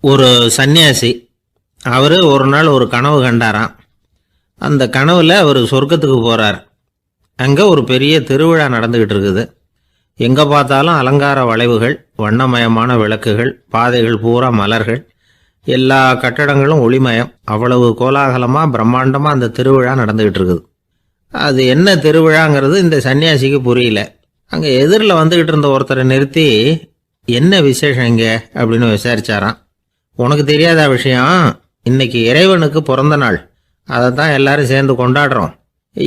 ஒரு சன்னியாசி அவர் ஒரு நாள் ஒரு கனவு கண்டாராம். அந்த கனவில் அவர் சொர்க்கத்துக்கு போகிறார். அங்கே ஒரு பெரிய திருவிழா நடந்துக்கிட்டு இருக்குது. எங்கே பார்த்தாலும் அலங்கார வளைவுகள், வண்ணமயமான விளக்குகள், பாதைகள் பூரா மலர்கள், எல்லா கட்டடங்களும் ஒளிமயம். அவ்வளவு கோலாகலமாக பிரம்மாண்டமாக அந்த திருவிழா நடந்துக்கிட்டு இருக்குது. அது என்ன திருவிழாங்கிறது இந்த சன்னியாசிக்கு புரியல. அங்கே எதிரில் வந்துக்கிட்டு இருந்த ஒருத்தரை நிறுத்தி, என்ன விசேஷம் இங்கே அப்படின்னு விசாரிச்சாராம். உனக்கு தெரியாத விஷயம், இன்னைக்கு இறைவனுக்கு பிறந்த நாள், அதை தான் எல்லாரும் சேர்ந்து கொண்டாடுறோம்.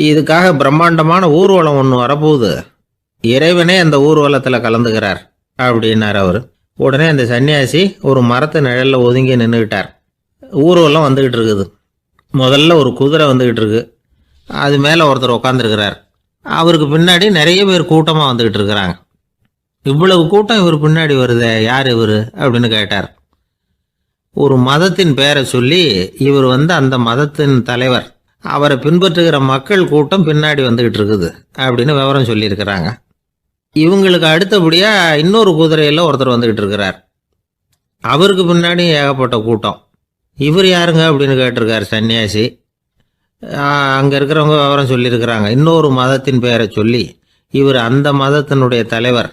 இதுக்காக பிரம்மாண்டமான ஊர்வலம் ஒன்று வரப்போகுது. இறைவனே அந்த ஊர்வலத்தில் கலந்துக்கிறார் அப்படின்னார் அவர். உடனே அந்த சன்னியாசி ஒரு மரத்து நிழலில் ஒதுங்கி நின்றுக்கிட்டார். ஊர்வலம் வந்துக்கிட்டு இருக்குது. முதல்ல ஒரு குதிரை வந்துக்கிட்டு இருக்கு. அது மேலே ஒருத்தர் உட்காந்துருக்கிறார். அவருக்கு பின்னாடி நிறைய பேர் கூட்டமாக வந்துக்கிட்டு இருக்கிறாங்க. இவ்வளவு கூட்டம் இவர் பின்னாடி வருதே, யார் இவர் அப்படின்னு கேட்டார். ஒரு மதத்தின் பெயரை சொல்லி, இவர் அந்த மதத்தின் தலைவர், அவரை பின்பற்றுகிற மக்கள் கூட்டம் பின்னாடி வந்துகிட்டு இருக்குது அப்படின்னு விவரம் சொல்லியிருக்கிறாங்க. இவங்களுக்கு அடுத்தபடியாக இன்னொரு குதிரையில் ஒருத்தர் வந்துக்கிட்டு இருக்கிறார். அவருக்கு பின்னாடி ஏகப்பட்ட கூட்டம். இவர் யாருங்க அப்படின்னு கேட்டிருக்கார் சன்னியாசி. அங்கே இருக்கிறவங்க விவரம் சொல்லியிருக்கிறாங்க. இன்னொரு மதத்தின் பெயரை சொல்லி, இவர் அந்த மதத்தினுடைய தலைவர்,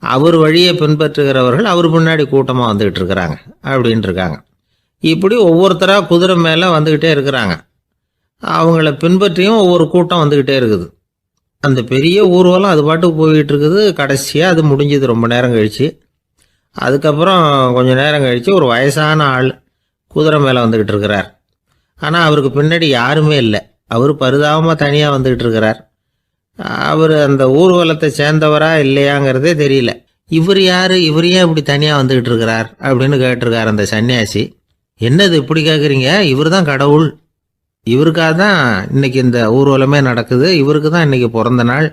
அவர் வழியை பின்பற்றுகிறவர்கள் அவர் பின்னாடி கூட்டமாக வந்துக்கிட்டு இருக்கிறாங்க அப்படின்ட்டு இருக்காங்க. இப்படி ஒவ்வொருத்தராக குதிரை மேலே வந்துக்கிட்டே இருக்கிறாங்க. அவங்கள பின்பற்றியும் ஒவ்வொரு கூட்டம் வந்துக்கிட்டே இருக்குது. அந்த பெரிய ஊர்வலம் அது பாட்டுக்கு போய்கிட்டு இருக்குது. கடைசியாக அது முடிஞ்சது ரொம்ப நேரம் கழித்து. அதுக்கப்புறம் கொஞ்சம் நேரம் கழித்து ஒரு வயசான ஆள் குதிரை மேலே வந்துக்கிட்டு இருக்கிறார். ஆனால் அவருக்கு பின்னாடி யாருமே இல்லை. அவர் பரிதாபமாக தனியாக வந்துக்கிட்டு இருக்கிறார். அவர் அந்த ஊர்வலத்தை சேர்ந்தவரா இல்லையாங்கிறதே தெரியல. இவர் யார், இவர் ஏன் இப்படி தனியாக வந்துக்கிட்டு இருக்கிறார் அப்படின்னு கேட்டிருக்கார் அந்த சன்னியாசி. என்னது இப்படி கேட்குறீங்க? இவர் தான் கடவுள். இவருக்காக தான் இன்னைக்கு இந்த ஊர்வலமே நடக்குது. இவருக்கு தான் இன்னைக்கு பிறந்த நாள்.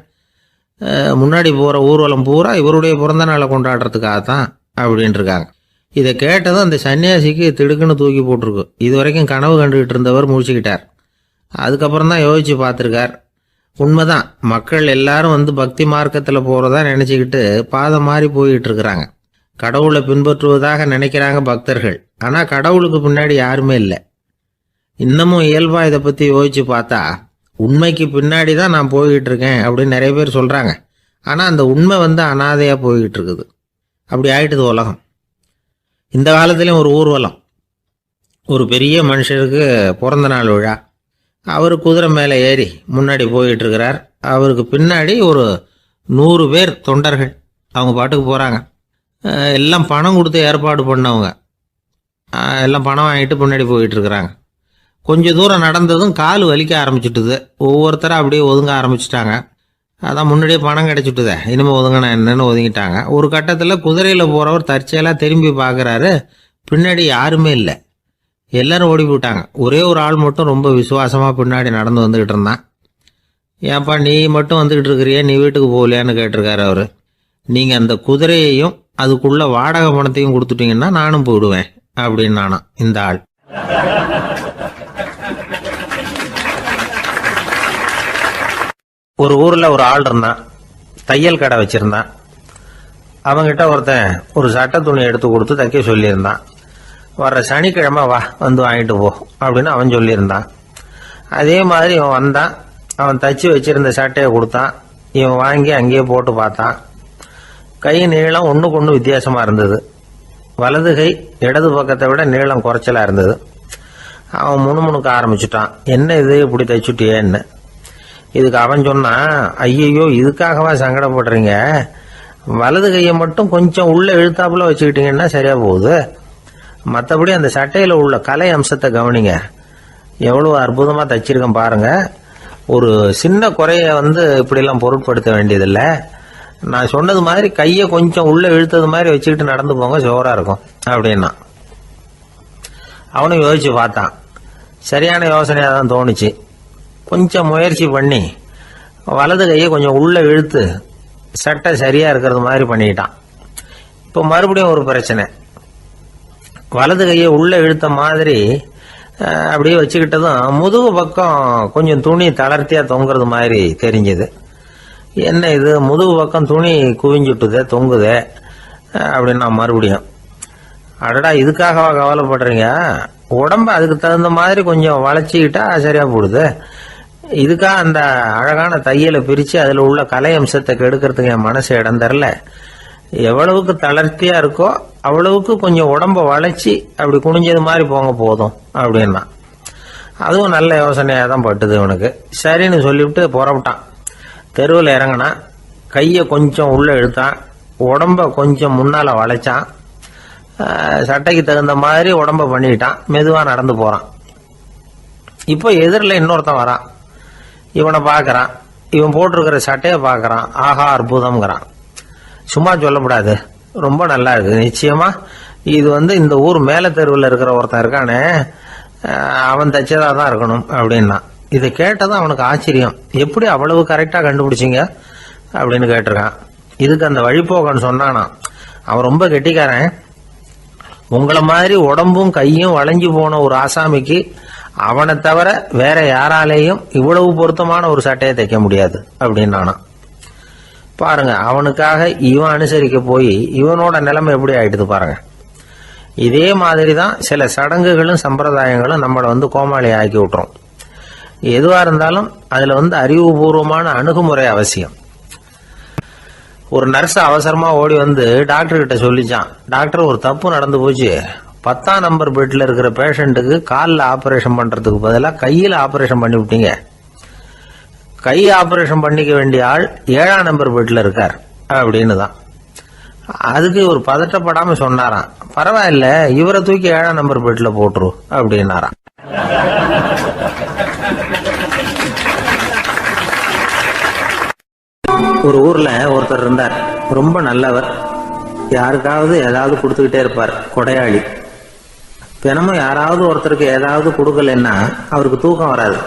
முன்னாடி போகிற ஊர்வலம் பூரா இவருடைய பிறந்த நாளை கொண்டாடுறதுக்காக தான் அப்படின்ட்டு இருக்காங்க. இதை கேட்டதும் அந்த சன்னியாசிக்கு திடுக்குன்னு தூக்கி போட்டிருக்கு. இது வரைக்கும் கனவு கண்டுகிட்டு இருந்தவர் முடிச்சுக்கிட்டார். அதுக்கப்புறம் தான் யோசித்து பார்த்துருக்கார். உண்மைதான், மக்கள் எல்லாரும் பக்தி மார்க்கத்தில் போகிறதா நினச்சிக்கிட்டு பாதை மாறி போயிட்டு இருக்கிறாங்க. கடவுளை பின்பற்றுவதாக நினைக்கிறாங்க பக்தர்கள். ஆனால் கடவுளுக்கு பின்னாடி யாருமே இல்லை. இன்னமும் இயல்பாக இதை பற்றி யோசித்து பார்த்தா, உண்மைக்கு பின்னாடி தான் நான் போய்கிட்டு இருக்கேன் அப்படின்னு நிறைய பேர் சொல்கிறாங்க. ஆனால் அந்த உண்மை அனாதையாக போய்கிட்டு இருக்குது. அப்படி ஆயிட்டுது உலகம். இந்த காலத்துலேயும் ஒரு ஊர்வலம், ஒரு பெரிய மனுஷருக்கு பிறந்த நாள் விழா. அவர் குதிரை மேலே ஏறி முன்னாடி போயிட்டு இருக்கிறார். அவருக்கு பின்னாடி ஒரு 100 பேர் தொண்டர்கள் அவங்க பாட்டுக்கு போகிறாங்க. எல்லாம் பணம் கொடுத்து ஏற்பாடு பண்ணவங்க. எல்லாம் பணம் வாங்கிட்டு முன்னாடி போயிட்டுருக்குறாங்க. கொஞ்சம் தூரம் நடந்ததும் கால் வலிக்க ஆரம்பிச்சுட்டுது. ஒவ்வொருத்தரும் அப்படியே ஒதுங்க ஆரம்பிச்சிட்டாங்க. அதான் முன்னாடியே பணம் கிடச்சிட்டுதே, இனிமேல் ஒதுங்கினா என்னன்னு ஒதுங்கிட்டாங்க. ஒரு கட்டத்தில் குதிரையில் போகிறவர் தற்செயலாக திரும்பி பார்க்குறாரு. பின்னாடி யாருமே இல்லை. எல்லாரும் ஓடி போயிட்டாங்க. ஒரே ஒரு ஆள் மட்டும் ரொம்ப விசுவாசமாக பின்னாடி நடந்து வந்துக்கிட்டு இருந்தான். ஏன்ப்பா நீ மட்டும் வந்துக்கிட்டு இருக்கிறியே, நீ வீட்டுக்கு போகலையான்னு கேட்டிருக்காரு அவர். நீங்கள் அந்த குதிரையையும் அதுக்குள்ள வாடகை பணத்தையும் கொடுத்துட்டீங்கன்னா நானும் போயிடுவேன் அப்படின்னு நானும் இந்த ஆள். ஒரு ஊரில் ஒரு ஆள் இருந்தான். தையல் கடை வச்சுருந்தான். அவங்கிட்ட ஒருத்தன் ஒரு சட்டை துணி எடுத்து கொடுத்து தைக்க சொல்லியிருந்தான். வர்ற சனிக்கிழமை வா, வாங்கிட்டு போ அப்படின்னு அவன் சொல்லியிருந்தான். அதே மாதிரி இவன் வந்தான். அவன் தச்சு வச்சிருந்த சட்டையை கொடுத்தான். இவன் வாங்கி அங்கேயே போட்டு பார்த்தான். கை நீளம் ஒன்றுக்கு ஒன்று வித்தியாசமாக இருந்தது. வலது கை இடது பக்கத்தை விட நீளம் குறைச்சலாக இருந்தது. அவன் முணுமுணுக்க ஆரம்பிச்சுட்டான். என்ன இது இப்படி தைச்சுட்டியேன்னு. இதுக்கு அவன் சொன்னான், ஐயையோ இதுக்காகவா சங்கடப்படுறீங்க? வலது கையை மட்டும் கொஞ்சம் உள்ளே இழுத்தாப்புல வச்சுக்கிட்டீங்கன்னா சரியாக போகுது. மற்றபடி அந்த சட்டையில் உள்ள கலை அம்சத்தை கவனிங்க. எவ்வளோ அற்புதமாக தைச்சிருக்கேன் பாருங்க. ஒரு சின்ன குறைய இப்படிலாம் பொருட்படுத்த வேண்டியதில்லை. நான் சொன்னது மாதிரி கையை கொஞ்சம் உள்ளே இழுத்தது மாதிரி வச்சுக்கிட்டு நடந்து போங்க, ஜோராக இருக்கும் அப்படின்னா. அவனும் யோசிச்சு பார்த்தான். சரியான யோசனையாக தான் தோணுச்சு. கொஞ்சம் முயற்சி பண்ணி வலது கையை கொஞ்சம் உள்ளே இழுத்து சட்டை சரியாக இருக்கிறது மாதிரி பண்ணிக்கிட்டான். இப்போ மறுபடியும் ஒரு பிரச்சனை. வலது கையை உள்ளே இழுத்த மாதிரி அப்படியே வச்சுக்கிட்டதும் முதுகு பக்கம் கொஞ்சம் துணி தளர்த்தியாக தொங்குறது மாதிரி தெரிஞ்சது. என்ன இது, முதுகு பக்கம் துணி குவிஞ்சுட்டுதே, தொங்குதே அப்படின்னா மறுபடியும் அடடா, இதுக்காகவா கவலைப்படுறீங்க? உடம்ப அதுக்கு தகுந்த மாதிரி கொஞ்சம் வளைச்சிக்கிட்டா சரியா போடுது. இதுக்காக அந்த அழகான தையலை பிரித்து அதில் உள்ள கலை அம்சத்தை கெடுக்கிறதுக்கு என் மனசு இடம் தரல. எவ்வளவுக்கு தளர்த்தியா இருக்கோ அவ்வளவுக்கு கொஞ்சம் உடம்ப வளைச்சி அப்படி குனிஞ்சது மாதிரி போங்க போதும் அப்படின்னா. அதுவும் நல்ல யோசனையாக தான் பட்டுது இவனுக்கு. சரின்னு சொல்லிவிட்டு புறப்பட்டான். தெருவில் இறங்கினான். கையை கொஞ்சம் உள்ளே இழுத்தான். உடம்ப கொஞ்சம் முன்னால் வளைச்சான். சட்டைக்கு தகுந்த மாதிரி உடம்ப பண்ணிக்கிட்டான். மெதுவாக நடந்து போகிறான். இப்போ எதிரில் இன்னொருத்தன் வரான். இவனை பார்க்குறான். இவன் போட்டிருக்கிற சட்டையை பார்க்குறான். ஆஹா அற்புதம்ங்கிறான். சும்மா சொல்லக்கூடாது, ரொம்ப நல்லா இருக்குது. நிச்சயமா இது இந்த ஊர் மேலே தெருவில் இருக்கிற ஒருத்தன் இருக்கானே, அவன் தைச்சதாக தான் இருக்கணும் அப்படின்னா. இதை கேட்டதான் அவனுக்கு ஆச்சரியம். எப்படி அவ்வளவு கரெக்டாக கண்டுபிடிச்சிங்க அப்படின்னு கேட்டிருக்கான். இதுக்கு அந்த வழிபோக்கன்னு சொன்னானா, அவன் ரொம்ப கெட்டிக்காரன். உங்களை மாதிரி உடம்பும் கையும் வளைஞ்சு போன ஒரு ஆசாமிக்கு அவனை தவிர வேற யாராலேயும் இவ்வளவு பொருத்தமான ஒரு சட்டையை தைக்க முடியாது அப்படின்னானா. பாருங்க, அவனுக்காக இவன் அனுசரிக்க போய் இவனோட நிலைமை எப்படி ஆயிடுது பாருங்க. இதே மாதிரி தான் சில சடங்குகளும் சம்பிரதாயங்களும் நம்மளை கோமாளி ஆக்கி விட்டுரும். எதுவாக இருந்தாலும் அதில் அறிவுபூர்வமான அணுகுமுறை அவசியம். ஒரு நர்ஸ் அவசரமாக ஓடி டாக்டர் கிட்ட சொல்லிச்சான், டாக்டர் ஒரு தப்பு நடந்து போச்சு. 10ஆம் நம்பர் பெட்டில் இருக்கிற பேஷண்ட்டுக்கு காலில் ஆப்ரேஷன் பண்ணுறதுக்கு பதிலாக கையில் ஆப்ரேஷன் பண்ணி விட்டீங்க. கை ஆப்ரேஷன் பண்ணிக்க வேண்டிய ஆள் 7ஆம் நம்பர் பெட்டில் இருக்கார் அப்படின்னு தான். அதுக்கு ஒரு பதட்டப்படாமல் சொன்னாராம், பரவாயில்ல இவரை தூக்கி 7ஆம் நம்பர் பெட்டில் போட்டுரு அப்படின்னாராம். ஒரு ஊர்ல ஒருத்தர் இருந்தார். ரொம்ப நல்லவர். யாருக்காவது ஏதாவது கொடுத்துக்கிட்டே இருப்பார். கொடையாளி. தினமும் யாராவது ஒருத்தருக்கு ஏதாவது கொடுக்கலன்னா அவருக்கு தூக்கம் வராது.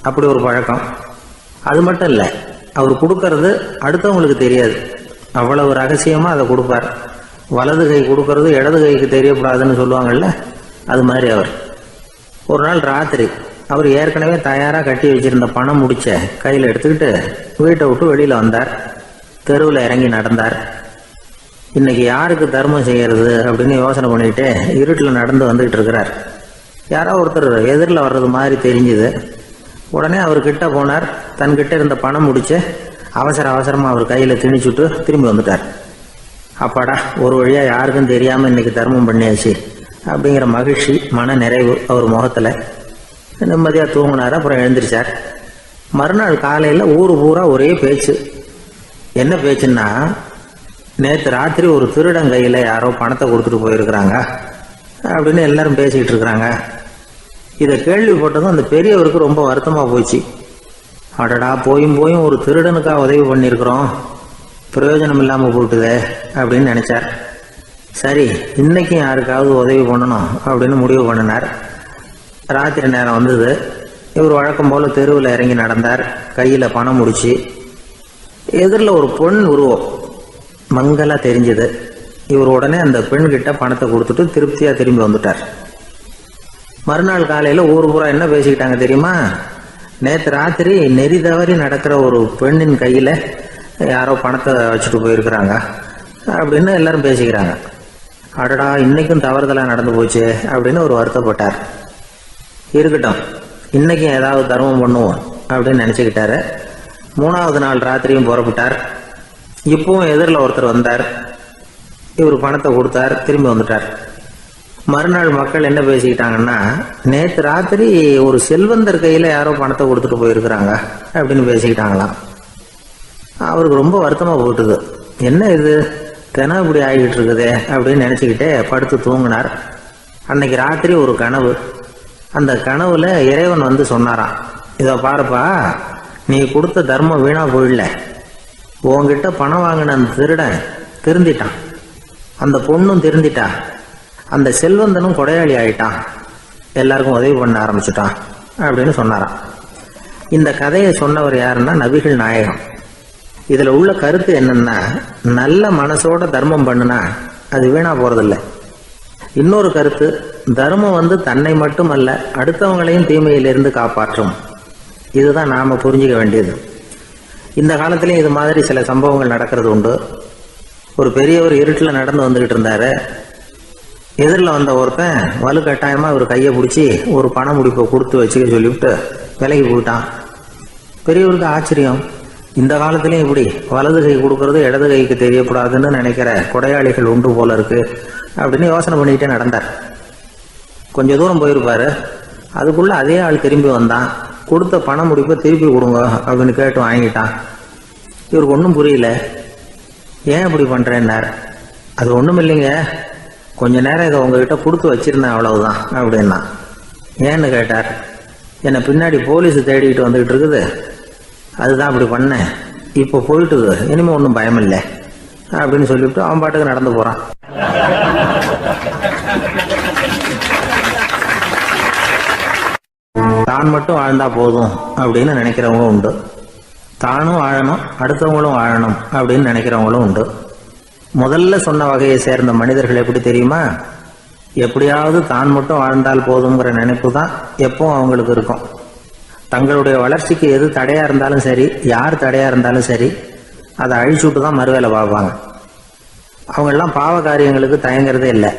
அப்படி ஒரு பழக்கம். அது மட்டும் இல்லை, அவர் கொடுக்கறது அடுத்தவங்களுக்கு தெரியாது. அவ்வளவு ரகசியமா அதை கொடுப்பார். வலது கை கொடுக்கறது இடது கைக்கு தெரியக்கூடாதுன்னு சொல்லுவாங்கல்ல, அது மாதிரி அவர். ஒரு நாள் ராத்திரி அவர் ஏற்கனவே தயாராக கட்டி வச்சிருந்த பணம் முடிச்ச கையில் எடுத்துக்கிட்டு வீட்டை விட்டு வெளியில் வந்தார். தெருவில் இறங்கி நடந்தார். இன்னைக்கு யாருக்கு தர்மம் செய்யறது அப்படின்னு யோசனை பண்ணிட்டு இருட்டில் நடந்து வந்துகிட்டு இருக்கிறார். யாரோ ஒருத்தர் எதிரில் வர்றது மாதிரி தெரிஞ்சுது. உடனே அவர் கிட்ட போனார். தன்கிட்ட இருந்த பணம் முடிச்சு அவசரமாக அவர் கையில் திணிச்சுட்டு திரும்பி வந்துட்டார். அப்பாடா, ஒரு வழியாக யாருக்கும் தெரியாமல் இன்னைக்கு தர்மம் பண்ணியாச்சு அப்படிங்கிற மகிழ்ச்சி, மன நிறைவு அவர் முகத்தில். நிம்மதியாக தூங்கினார். அப்புறம் எழுந்திரிச்சார். மறுநாள் காலையில் ஊர் பூரா ஒரே பேச்சு. என்ன பேச்சுன்னா, நேற்று ராத்திரி ஒரு திருடன் கையில் யாரோ பணத்தை கொடுத்துட்டு போயிருக்கிறாங்க அப்படின்னு எல்லாரும் பேசிக்கிட்டு இருக்கிறாங்க. இதை கேள்விப்பட்டதும் அந்த பெரியவருக்கு ரொம்ப வருத்தமாக போச்சு. அடடா, போயும் ஒரு திருடனுக்காக உதவி பண்ணியிருக்கிறோம், பிரயோஜனம் இல்லாமல் போட்டுதே அப்படின்னு நினைச்சார். சரி, இன்னைக்கும் யாருக்காவது உதவி பண்ணணும் அப்படின்னு முடிவு பண்ணினார். ராத்திரி நேரம் வந்தது. இவர் வழக்கம் போல தெருவில் இறங்கி நடந்தார். கையில் பணம் முடிச்சு. எதிரில் ஒரு பெண் உருவம் மங்கலா தெரிஞ்சது. இவர் உடனே அந்த பெண் கிட்ட பணத்தை கொடுத்துட்டு திருப்தியா திரும்பி வந்துட்டார். மறுநாள் காலையில ஊர் பூரா என்ன பேசிக்கிட்டாங்க தெரியுமா? நேற்று ராத்திரி நெறி தவறி நடக்கிற ஒரு பெண்ணின் கையில யாரோ பணத்தை வச்சுட்டு போயிருக்கிறாங்க அப்படின்னு எல்லாரும் பேசிக்கிறாங்க. அடடா, இன்னைக்கும் தவறுதலா நடந்து போச்சு அப்படின்னு ஒரு வருத்தப்பட்டார். இருக்கட்டும், இன்னைக்கும் ஏதாவது தர்மம் பண்ணுவோம் அப்படின்னு நினைச்சுக்கிட்டாரு. 3ஆவது நாள் ராத்திரியும் புறப்பட்டார். இப்பவும் எதிரில் ஒருத்தர் வந்தார். இவர் பணத்தை கொடுத்தார், திரும்பி வந்துட்டார். மறுநாள் மக்கள் என்ன பேசிக்கிட்டாங்கன்னா, நேற்று ராத்திரி ஒரு செல்வந்தர் கையில் யாரோ பணத்தை கொடுத்துட்டு போயிருக்கிறாங்க அப்படின்னு பேசிக்கிட்டாங்களாம். அவருக்கு ரொம்ப வருத்தமாக போட்டுது. என்ன இது தினம் இப்படி ஆகிட்டு இருக்குதே அப்படின்னு நினச்சிக்கிட்டே படுத்து தூங்கினார். அன்னைக்கு ராத்திரி ஒரு கனவு. அந்த கனவுல இறைவன் சொன்னாராம், இதை பாருப்பா, நீ கொடுத்த தர்மம் வீணா போயிடல. உன்கிட்ட பணம் வாங்கின அந்த திருடன் திருந்திட்டான், அந்த பொண்ணும் திருந்திட்டா, அந்த செல்வந்தனும் கொடையாளி ஆயிட்டான், எல்லாருக்கும் உதவி பண்ண ஆரம்பிச்சுட்டான் அப்படின்னு சொன்னாராம். இந்த கதையை சொன்னவர் யாருன்னா நபிகள் நாயகம். இதுல உள்ள கருத்து என்னன்னா, நல்ல மனசோட தர்மம் பண்ணுனா அது வீணா போறதில்லை. இன்னொரு கருத்து, தர்மம் தன்னை மட்டுமல்ல அடுத்தவங்களையும் தீமையிலிருந்து காப்பாற்றும். இதுதான் நாம புரிஞ்சுக்க வேண்டியது. இந்த காலத்திலயும் இது மாதிரி சில சம்பவங்கள் நடக்கிறது உண்டு. ஒரு பெரியவர் இருட்டில் நடந்து வந்துகிட்டு இருந்தாரு. எதிரில் வந்த ஒருத்தன் வலுக்கட்டாயமாக இவர் கையை பிடிச்சி ஒரு பண முடிப்பை கொடுத்து வச்சுக்க சொல்லிவிட்டு விலகி போயிட்டான். பெரியவருக்கு ஆச்சரியம், இந்த காலத்துலேயும் இப்படி வலது கை கொடுக்கறது இடது கைக்கு தெரியக்கூடாதுன்னு நினைக்கிற கொடையாளிகள் உண்டு போல இருக்கு அப்படின்னு யோசனை பண்ணிக்கிட்டே நடந்தார். கொஞ்சம் தூரம் போயிருப்பாரு, அதுக்குள்ள அதே ஆள் திரும்பி வந்தான். கொடுத்த பண முடிப்பை திருப்பி கொடுங்க அப்படின்னு கேட்டு வாங்கிட்டான். இவருக்கு ஒன்றும் புரியல. ஏன் இப்படி பண்ணுறேன்னார். அது ஒன்றும் இல்லைங்க, கொஞ்ச நேரம் இதை உங்ககிட்ட கொடுத்து வச்சிருந்தேன் அவ்வளவுதான் அப்படின்னா. ஏன்னு கேட்டார். என்னை பின்னாடி போலீஸ் தேடிக்கிட்டு வந்துக்கிட்டு இருக்குது, அதுதான் அப்படி பண்ணேன், இப்போ போயிட்டுது, இனிமேல் ஒன்றும் பயம் இல்லை அப்படின்னு சொல்லிவிட்டு அவன் பாட்டுக்கு நடந்து போகிறான். தான் மட்டும் வாழ்ந்தா போதும் அப்படின்னு நினைக்கிறவங்க உண்டு. தானும் வாழணும், அடுத்தவங்களும் வாழணும் அப்படின்னு நினைக்கிறவங்களும் உண்டு. முதல்ல சொன்ன வகையை சேர்ந்த மனிதர்கள் எப்படி தெரியுமா? எப்படியாவது தான் மட்டும் வாழ்ந்தால் போதுங்கிற நினைப்பு தான் எப்பவும் அவங்களுக்கு இருக்கும். தங்களுடைய வளர்ச்சிக்கு எது தடையா இருந்தாலும் சரி, யார் தடையா இருந்தாலும் சரி, அதை அழிச்சுட்டு தான் மறுவேலை பார்ப்பாங்க. அவங்கெல்லாம் பாவ காரியங்களுக்கு தயங்குறதே இல்லை.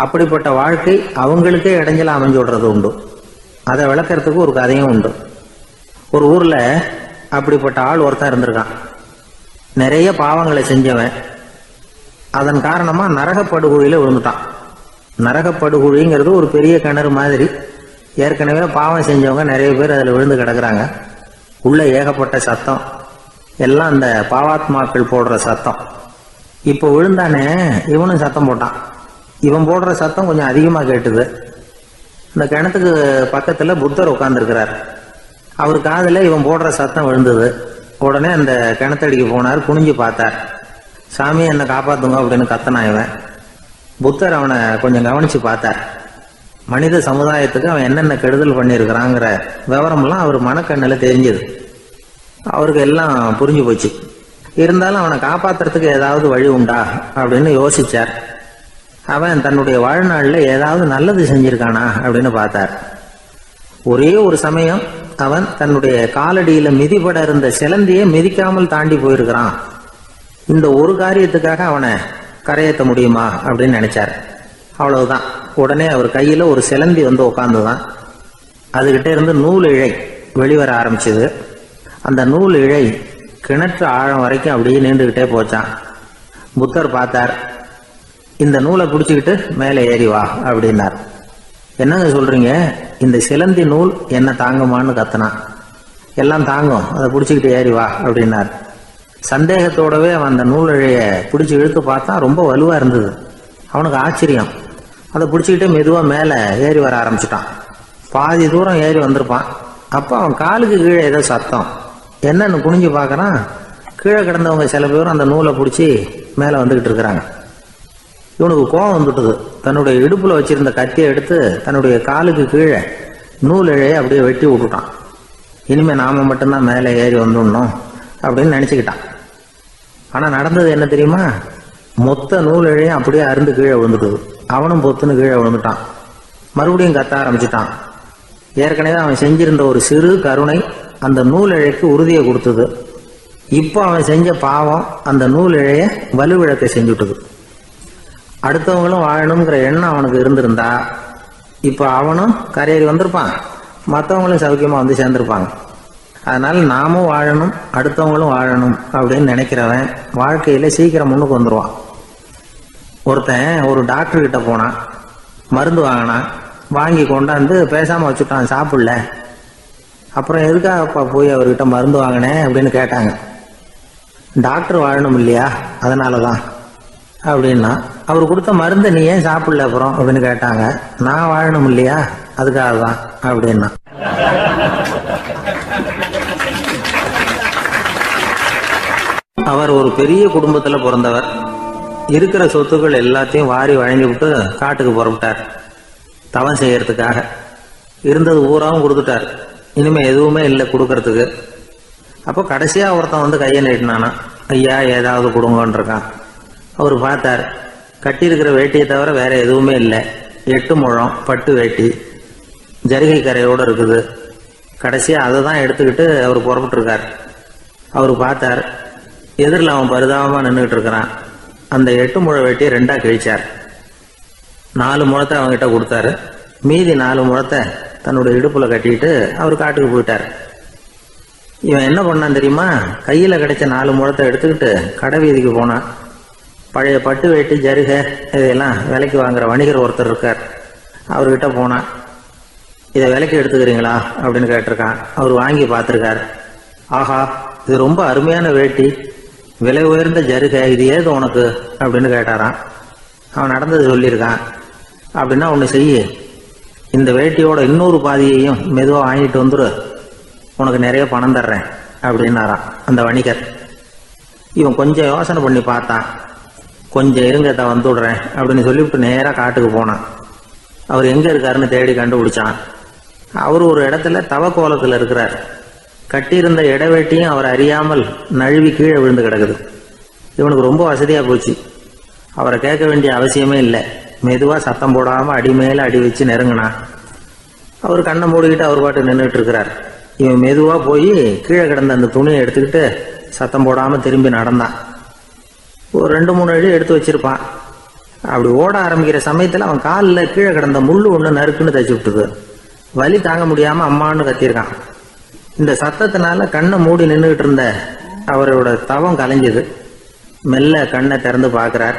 அப்படிப்பட்ட வாழ்க்கை அவங்களுக்கே இடைஞ்சல அமைஞ்சு விடுறது உண்டு. அதை விளக்கிறதுக்கு ஒரு கதையும் உண்டு. ஒரு ஊர்ல அப்படிப்பட்ட ஆள் ஒருத்தன் இருந்திருக்கான். நிறைய பாவங்களை செஞ்சவன். அதன் காரணமா நரகப்படுகொழியில விழுந்துட்டான். நரகப்படுகொழிங்கிறது ஒரு பெரிய கிணறு மாதிரி. ஏற்கனவே பாவம் செஞ்சவங்க நிறைய பேர் அதில் விழுந்து கிடக்குறாங்க. உள்ள ஏகப்பட்ட சத்தம், எல்லாம் அந்த பாவாத்மாக்கள் போடுற சத்தம். இப்போ விழுந்தானே இவனும் சத்தம் போட்டான். இவன் போடுற சத்தம் கொஞ்சம் அதிகமாக கேட்டுது. இந்த கிணத்துக்கு பக்கத்தில் புத்தர் உட்கார்ந்துருக்கிறார். அவர் காதில் இவன் போடுற சத்தம் விழுந்தது. உடனே அந்த கிணத்தடிக்கு போனார், குனிஞ்சு பார்த்தார். சாமி என்னை காப்பாத்துங்க அப்படின்னு கத்தனா இவன். புத்தர் அவனை கொஞ்சம் கவனிச்சு பார்த்தார். மனித சமுதாயத்துக்கு அவன் என்னென்ன கெடுதல் பண்ணியிருக்கிறாங்கிற விவரம்லாம் அவர் மனக்கண்ணில் தெரிஞ்சது. அவருக்கு எல்லாம் புரிஞ்சு போச்சு. இருந்தாலும் அவனை காப்பாத்துறதுக்கு ஏதாவது வழி உண்டா அப்படின்னு யோசிச்சார். அவன் தன்னுடைய வாழ்நாளில் ஏதாவது நல்லது செஞ்சிருக்கானா அப்படின்னு பார்த்தார். ஒரே ஒரு சமயம் அவன் தன்னுடைய காலடியில மிதிபட இருந்த சிலந்தியை மிதிக்காமல் தாண்டி போயிருக்கிறான். இந்த ஒரு காரியத்துக்காக அவனை கரையேற்ற முடியுமா அப்படின்னு நினைச்சார். அவ்வளவுதான். உடனே அவர் கையில ஒரு சிலந்தி வந்து உட்காந்துதான். அதுகிட்ட இருந்து நூல் இழை வெளிவர ஆரம்பிச்சது. அந்த நூல் இழை கிணற்று ஆழம் வரைக்கும் அப்படியே நீண்டுகிட்டே போச்சான். புத்தர் பார்த்தார். இந்த நூலை பிடிச்சிக்கிட்டு மேலே ஏறி வா அப்படின்னார். என்னங்க சொல்றீங்க, இந்த சிலந்தி நூல் என்ன தாங்குமான்னு கத்தனான். எல்லாம் தாங்கும், அதை பிடிச்சிக்கிட்டு ஏறி வா அப்படின்னார். சந்தேகத்தோடவே அவன் அந்த நூல் இழைய பிடிச்சி இழுத்து பார்த்தா ரொம்ப வலுவா இருந்தது. அவனுக்கு ஆச்சரியம். அதை பிடிச்சிக்கிட்டே மெதுவா மேலே ஏறி வர ஆரம்பிச்சுட்டான். பாதி தூரம் ஏறி வந்திருப்பான். அப்போ அவன் காலுக்கு கீழே ஏதோ சத்தம். என்னன்னு குனிஞ்சு பார்க்கறான். கீழே கிடந்தவங்க சில பேரும் அந்த நூலை பிடிச்சி மேலே வந்துகிட்டு இருக்கிறாங்க. இவனுக்கு கோபம் வந்துட்டுது. தன்னுடைய இடுப்புல வச்சிருந்த கத்தியை எடுத்து தன்னுடைய காலுக்கு கீழே நூல் இழையை அப்படியே வெட்டி விட்டுட்டான். இனிமே நாம மட்டும்தான் மேலே ஏறி வந்துடணும் அப்படின்னு நினைச்சுக்கிட்டான். ஆனா நடந்தது என்ன தெரியுமா? மொத்த நூல் இழையும் அப்படியே அருந்து கீழே விழுந்துட்டுது. அவனும் பொத்துன்னு கீழே விழுந்துட்டான். மறுபடியும் கத்த ஆரம்பிச்சுட்டான். ஏற்கனவே அவன் செஞ்சிருந்த ஒரு சிறு கருணை அந்த நூல் இழைக்கு உறுதியை கொடுத்தது. இப்போ அவன் செஞ்ச பாவம் அந்த நூல் இழைய வலுவிழக்க செஞ்சுட்டுது. அடுத்தவங்களும் வாழணுங்கிற எண்ணம் அவனுக்கு இருந்திருந்தா இப்போ அவனும் கரையேறி வந்திருப்பான், மற்றவங்களும் சௌக்கியமா வந்து சேர்ந்திருப்பாங்க. அதனால நாமும் வாழணும், அடுத்தவங்களும் வாழணும் அப்படின்னு நினைக்கிறவன் வாழ்க்கையில சீக்கிரம் முன்னுக்கு வந்துடுவான். ஒருத்தன் ஒரு டாக்டர் கிட்ட போனான், மருந்து வாங்கினான். வாங்கி கொண்டாந்து பேசாம வச்சுட்டான், சாப்பிடல. அப்புறம் எதுக்காகப்பா போய் அவர்கிட்ட மருந்து வாங்கினேன் அப்படின்னு கேட்டாங்க. டாக்டர் வாழணும் இல்லையா, அதனாலதான் அப்படின்னா. அவர் கொடுத்த மருந்தை நீ ஏன் சாப்பிடல அப்புறம் அப்படின்னு கேட்டாங்க. நான் வாழணும் இல்லையா, அதுக்காக தான் அப்படின்னா. அவர் ஒரு பெரிய குடும்பத்துல பிறந்தவர். இருக்கிற சொத்துக்கள் எல்லாத்தையும் வாரி வழங்கி விட்டு காட்டுக்கு புறப்பட்டார் தவம் செய்யறதுக்காக. இருந்தது ஊராவும் கொடுத்துட்டார். இனிமே எதுவுமே இல்லை கொடுக்கறதுக்கு. அப்போ கடைசியா ஒருத்தன் வந்து கையை நீட்டினானா, ஐயா ஏதாவது கொடுங்கன்னு இருக்கான். அவர் பார்த்தார். கட்டி இருக்கிற வேட்டியை தவிர வேற எதுவுமே இல்லை. 8 முழம் பட்டு வேட்டி ஜரிகை கரையோடு இருக்குது. கடைசியா அதை தான் எடுத்துக்கிட்டு அவர் புறப்பட்டு இருக்கார். அவர் பார்த்தார். எதிரில் அவன் பரிதாபமா நின்றுட்டு இருக்கிறான். அந்த 8 முழ வேட்டியை 2ஆ கிழிச்சார். 4 முழத்தை அவங்ககிட்ட கொடுத்தாரு. மீதி 4 முழத்தை தன்னுடைய இடுப்புல கட்டிட்டு அவர் காட்டுக்கு போயிட்டார். இவன் என்ன பண்ணான் தெரியுமா? கையில கிடைச்ச 4 முழத்தை எடுத்துக்கிட்டு கடை வீதிக்கு போனான். பழைய பட்டு வேட்டி ஜருகை இதெல்லாம் விலைக்கு வாங்குற வணிகர் ஒருத்தர் இருக்கார். அவர்கிட்ட போனான். இதை விலைக்கு எடுத்துக்கிறீங்களா அப்படின்னு கேட்டிருக்கான். அவர் வாங்கி பார்த்துருக்கார். ஆஹா, இது ரொம்ப அருமையான வேட்டி, விலை உயர்ந்த ஜருகை, இது ஏது உனக்கு அப்படின்னு கேட்டாரான். அவன் நடந்தது சொல்லியிருக்கான். அப்படின்னா ஒன்று செய்ய, இந்த வேட்டியோட இன்னொரு பாதியையும் மெதுவாக வாங்கிட்டு வந்துரு, உனக்கு நிறைய பணம் தர்றேன் அப்படின்னாரான் அந்த வணிகர். இவன் கொஞ்சம் யோசனை பண்ணி பார்த்தான். கொஞ்சம் இருங்கத்தை வந்துடுறேன் அப்படின்னு சொல்லிவிட்டு நேராக காட்டுக்கு போனான். அவர் எங்கே இருக்காருன்னு தேடி கண்டுபிடிச்சான். அவர் ஒரு இடத்துல தவக்கோலத்தில் இருக்கிறார். கட்டியிருந்த இடவேட்டியும் அவர் அறியாமல் நழுவி கீழே விழுந்து கிடக்குது. இவனுக்கு ரொம்ப வசதியாக போச்சு. அவரை கேட்க வேண்டிய அவசியமே இல்லை. மெதுவாக சத்தம் போடாமல் அடி மேலே அடி வச்சு நெருங்கினான். அவர் கண்ணை மூடிக்கிட்டு அவர் பாட்டு நின்றுட்டு இருக்கிறார். இவன் மெதுவாக போய் கீழே கிடந்த அந்த துணியை எடுத்துக்கிட்டு சத்தம் போடாமல் திரும்பி நடந்தான். ஒரு 2-3 அடி எடுத்து வச்சிருப்பான். அப்படி ஓட ஆரம்பிக்கிற சமயத்தில் அவன் காலில் கீழே கிடந்த முள்ளு ஒன்று நறுக்குன்னு தச்சு விட்டுது. வலி தாங்க முடியாமல் அம்மான்னு கத்தியிருக்கான். இந்த சத்தத்தினால கண்ணை மூடி நின்றுகிட்டு இருந்த அவரோட தவம் கலைஞ்சது. மெல்ல கண்ணை திறந்து பார்க்குறார்.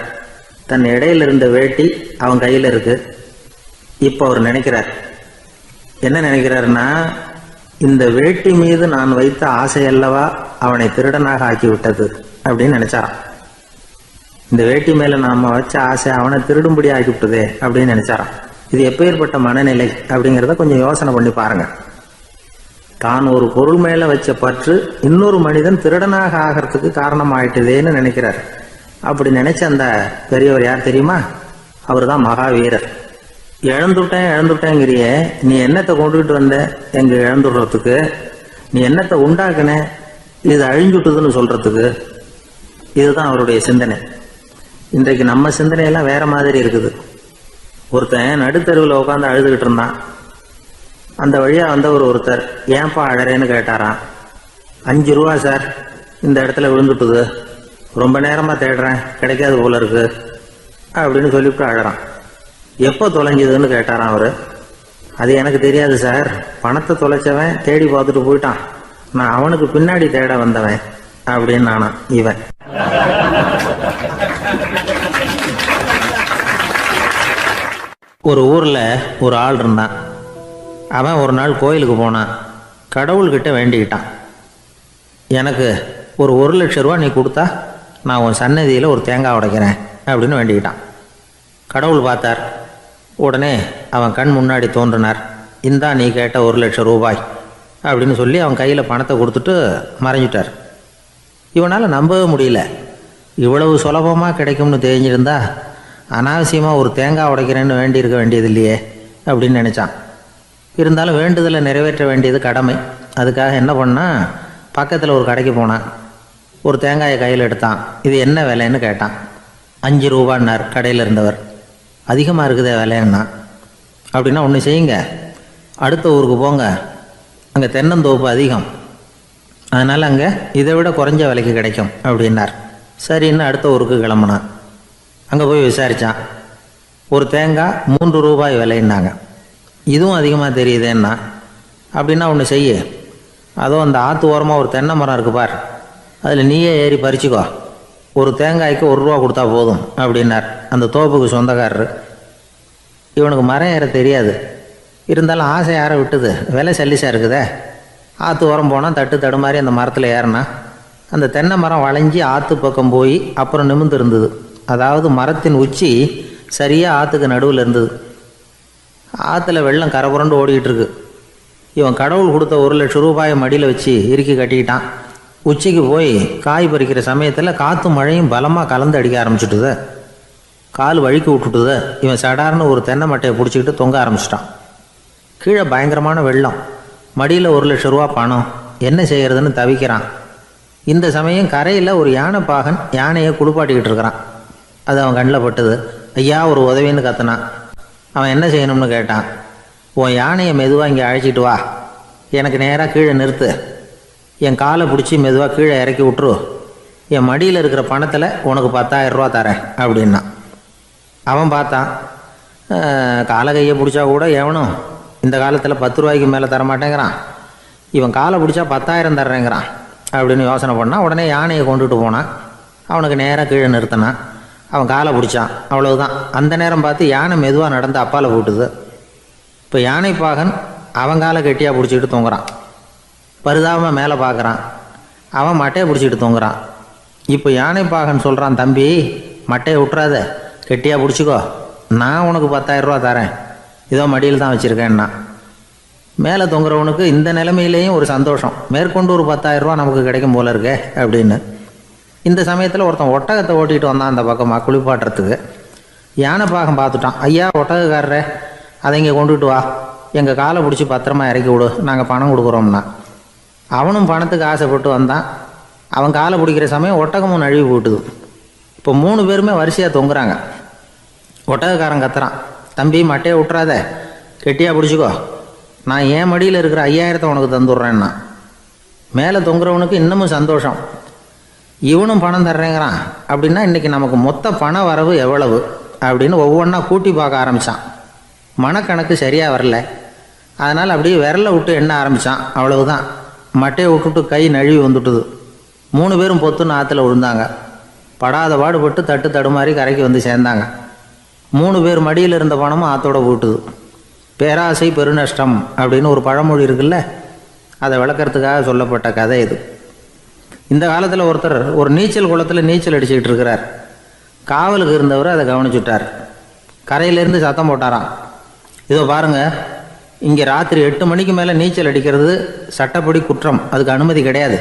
தன் இடையில இருந்த வேட்டி அவன் கையில் இருக்கு. இப்போ அவர் நினைக்கிறார். என்ன நினைக்கிறாருன்னா, இந்த வேட்டி மீது நான் வைத்த ஆசையல்லவா அவனை திருடனாக ஆக்கி விட்டது அப்படின்னு நினைச்சாராம். இந்த வேட்டி மேல நாம வச்ச ஆசை அவனை திருடும்படி ஆக்கி விட்டதே அப்படின்னு நினைச்சாராம். இது எப்பேற்பட்ட மனநிலை அப்படிங்கிறத கொஞ்சம் யோசனை பண்ணி பாருங்க. தான் ஒரு பொருள் மேல வச்ச பற்று இன்னொரு மனிதன் திருடனாக ஆகிறதுக்கு காரணம் ஆயிட்டுதேன்னு நினைக்கிறார். அப்படி நினைச்ச அந்த பெரியவர் யார் தெரியுமா? அவர் தான் மகாவீரர். இழந்துட்டேங்கிறிய, நீ என்னத்தை கொண்டுகிட்டு வந்த எங்க இழந்துடுறதுக்கு? நீ என்னத்தை உண்டாக்குன இது அழிஞ்சுட்டுதுன்னு சொல்றதுக்கு? இதுதான் அவருடைய சிந்தனை. இன்றைக்கு நம்ம சிந்தனையெல்லாம் வேற மாதிரி இருக்குது. ஒருத்தன் நடுத்தருவில் உட்காந்து அழுதுகிட்டு இருந்தான். அந்த வழியா வந்தவர் ஒருத்தர், ஏன்பா அழறேன்னு கேட்டாராம். 5 ரூபா சார், இந்த இடத்துல விழுந்துட்டுது, ரொம்ப நேரமா தேடுறேன், கிடைக்காது போல இருக்கு அப்படின்னு சொல்லிவிட்டு அழறான். எப்போ தொலைஞ்சதுன்னு கேட்டாராம் அவரு. அது எனக்கு தெரியாது சார், பணத்தை தொலைச்சவன் தேடி பார்த்துட்டு போயிட்டான், நான் அவனுக்கு பின்னாடி தேட வந்தவன் அப்படின்னு நானா இவன். ஒரு ஊர்ல ஒரு ஆள் இருந்தான். அவன் ஒரு நாள் கோயிலுக்கு போனான். கடவுள்கிட்ட வேண்டிக்கிட்டான், எனக்கு ஒரு 1 லட்சம் ரூபா நீ கொடுத்தா நான் உன் சன்னதியில் ஒரு தேங்காய் உடைக்கிறேன் அப்படின்னு வேண்டிக்கிட்டான். கடவுள் பார்த்தார். உடனே அவன் கண் முன்னாடி தோன்றினார். இந்தா நீ கேட்ட 1 லட்சம் ரூபாய் அப்படின்னு சொல்லி அவன் கையில் பணத்தை கொடுத்துட்டு மறைஞ்சிட்டார். இவனால் நம்பவே முடியல. இவ்வளவு சுலபமாக கிடைக்கும்னு தெரிஞ்சிருந்தா அனாவசியமாக ஒரு தேங்காய் உடைக்கிறேன்னு வேண்டியிருக்க வேண்டியது இல்லையே அப்படின்னு நினச்சான். இருந்தாலும் வேண்டுதலை நிறைவேற்ற வேண்டியது கடமை. அதுக்காக என்ன பண்ணால், பக்கத்தில் ஒரு கடைக்கு போனான். ஒரு தேங்காயை கையில் எடுத்தான். இது என்ன விலைன்னு கேட்டான். 5 ரூபான்னார் கடையில் இருந்தவர். அதிகமாக இருக்குதே விலைன்னா. அப்படின்னா ஒன்று செய்யுங்க, அடுத்த ஊருக்கு போங்க, அங்கே தென்னந்தோப்பு அதிகம், அதனால் அங்கே இதை விட குறைஞ்ச விலைக்கு கிடைக்கும் அப்படின்னார். சரின்னு அடுத்த ஊருக்கு கிளம்புனான். அங்கே போய் விசாரித்தான். ஒரு தேங்காய் 3 ரூபாய் விலைன்னாங்க. இதுவும் அதிகமாக தெரியுதேன்னா. அப்படின்னா ஒன்று செய்ய, அதோ அந்த ஆற்று ஓரமாக ஒரு தென்னை மரம் இருக்கு பார், அதில் நீயே ஏறி பறிச்சுக்கோ, ஒரு தேங்காய்க்கு 1 ரூபா கொடுத்தா போதும் அப்படின்னார் அந்த தோப்புக்கு சொந்தக்காரரு. இவனுக்கு மரம் ஏற தெரியாது, இருந்தாலும் ஆசை யாரை விட்டுது, விலை சல்லிசாக இருக்குதே. ஆற்று ஓரம் போனால் தட்டு தடுமாறி அந்த மரத்தில் ஏறினா அந்த தென்னை மரம் வளைஞ்சி ஆற்று பக்கம் போய் அப்புறம் நிமிர்ந்து இருந்தது. அதாவது மரத்தின் உச்சி சரியாக ஆற்றுக்கு நடுவில் இருந்தது. ஆற்றுல வெள்ளம் கரைபுரண்டு ஓடிக்கிட்டு இருக்கு. இவன் கடவுள் கொடுத்த 1 லட்சம் ரூபாயை மடியில் வச்சு இறுக்கி கட்டிக்கிட்டான். உச்சிக்கு போய் காய் பறிக்கிற சமயத்தில் காற்று மழையும் பலமாக கலந்து அடிக்க ஆரம்பிச்சுட்டுது. கால் வழுக்கி விட்டுட்டுது. இவன் சடார்னு ஒரு தென்னை மட்டையை பிடிச்சிக்கிட்டு தொங்க ஆரம்பிச்சிட்டான். கீழே பயங்கரமான வெள்ளம், மடியில் 1 லட்சம் ரூபா பணம், என்ன செய்கிறதுன்னு தவிக்கிறான். இந்த சமயம் கரையில் ஒரு யானை பாகன் யானையை குளிப்பாட்டிக்கிட்டு இருக்கிறான். அது அவன் கண்ணில் பட்டுது. ஐயா ஒரு உதவின்னு கத்துனான். அவன் என்ன செய்யணும்னு கேட்டான். உன் யானையை மெதுவாக இங்கே அழைச்சிட்டு வா, எனக்கு நேராக கீழே நிறுத்து, என் காலை பிடிச்சி மெதுவாக கீழே இறக்கி விட்டுரு, என் மடியில் இருக்கிற பணத்தில் உனக்கு 10,000 ரூபா தரேன் அப்படின்னா. அவன் பார்த்தான். காலை கையை பிடிச்சா கூட எவனும் இந்த காலத்தில் 10 ரூபாய்க்கு மேலே தரமாட்டேங்கிறான், இவன் காலை பிடிச்சா 10,000 தர்றேங்கிறான் அப்படின்னு யோசனை பண்ணால் உடனே யானையை கொண்டுட்டு போனான். அவனுக்கு நேராக கீழே நிறுத்தினான். அவன் காலை பிடிச்சான், அவ்வளவுதான். அந்த நேரம் பார்த்து யானை மெதுவாக நடந்து அப்பால் போட்டுது. இப்போ யானை பாகன் அவன் காலை கெட்டியாக பிடிச்சிக்கிட்டு தூங்குறான். பரிதாபமாக மேலே பார்க்குறான், அவன் மட்டையை பிடிச்சிக்கிட்டு தூங்குறான். இப்போ யானை பாகன் சொல்கிறான், தம்பி மட்டையை விட்டுறாத, கெட்டியாக பிடிச்சிக்கோ, நான் உனக்கு 10,000 ரூபா தரேன், இதோ மடியில் தான் வச்சுருக்கேன்னா. மேலே தொங்குறவனுக்கு இந்த நிலைமையிலேயும் ஒரு சந்தோஷம், மேற்கொண்டு ஒரு 10,000 ரூபா நமக்கு கிடைக்கும் போல இருக்கே அப்படின்னு. இந்த சமயத்தில் ஒருத்தன் ஒட்டகத்தை ஓட்டிகிட்டு வந்தான் அந்த பக்கமாக குளிப்பாட்டுறதுக்கு. யானை பாகம் பார்த்துட்டான், ஐயா ஒட்டகக்காரரே, அதை இங்கே கொண்டுட்டு வா, எங்கள் காலை பிடிச்சி பத்திரமா இறக்கி விடு, நாங்கள் பணம் கொடுக்குறோம்னா. அவனும் பணத்துக்கு ஆசைப்பட்டு வந்தான். அவன் காலை பிடிக்கிற சமயம் ஒட்டகமும் நழுவி போட்டுது. இப்போ 3 பேருமே வரிசையாக தொங்குறாங்க. ஒட்டகக்காரன் கத்துறான், தம்பி மட்டையை விட்டுறாத, கெட்டியாக பிடிச்சிக்கோ, நான் என் மடியில் இருக்கிற 5,000 உனக்கு தந்துடுறேன்னா. மேலே தொங்குறவனுக்கு இன்னமும் சந்தோஷம், இவனும் பணம் தர்றேங்கிறான் அப்படின்னா இன்றைக்கி நமக்கு மொத்த பண வரவு எவ்வளவு அப்படின்னு ஒவ்வொன்றா கூட்டி பார்க்க ஆரம்பித்தான். மனக்கணக்கு சரியாக வரல, அதனால் அப்படியே விரலை விட்டு எண்ண ஆரம்பித்தான். அவ்வளவுதான், மட்டையை விட்டுட்டு கை நழுவி வந்துட்டுது. 3 பேரும் பொத்துன்னு ஆற்றுல விழுந்தாங்க. படாத பாடுபட்டு தட்டு தடுமாறி கரைக்கு வந்து சேர்ந்தாங்க. 3 பேர் மடியில் இருந்த பணமும் ஆற்றோட போட்டுது. பேராசை பெருநஷ்டம் அப்படின்னு ஒரு பழமொழி இருக்குல்ல, அதை விளக்கறதுக்காக சொல்லப்பட்ட கதை இது. இந்த காலத்தில் ஒருத்தர் ஒரு நீச்சல் குளத்தில் நீச்சல் அடிச்சுக்கிட்டு இருக்கிறார். காவலுக்கு இருந்தவர் அதை கவனிச்சுட்டார். கரையிலேருந்து சத்தம் போட்டாராம், இதோ பாருங்க, இங்கே ராத்திரி 8 மணிக்கு மேலே நீச்சல் அடிக்கிறது சட்டப்படி குற்றம், அதுக்கு அனுமதி கிடையாது,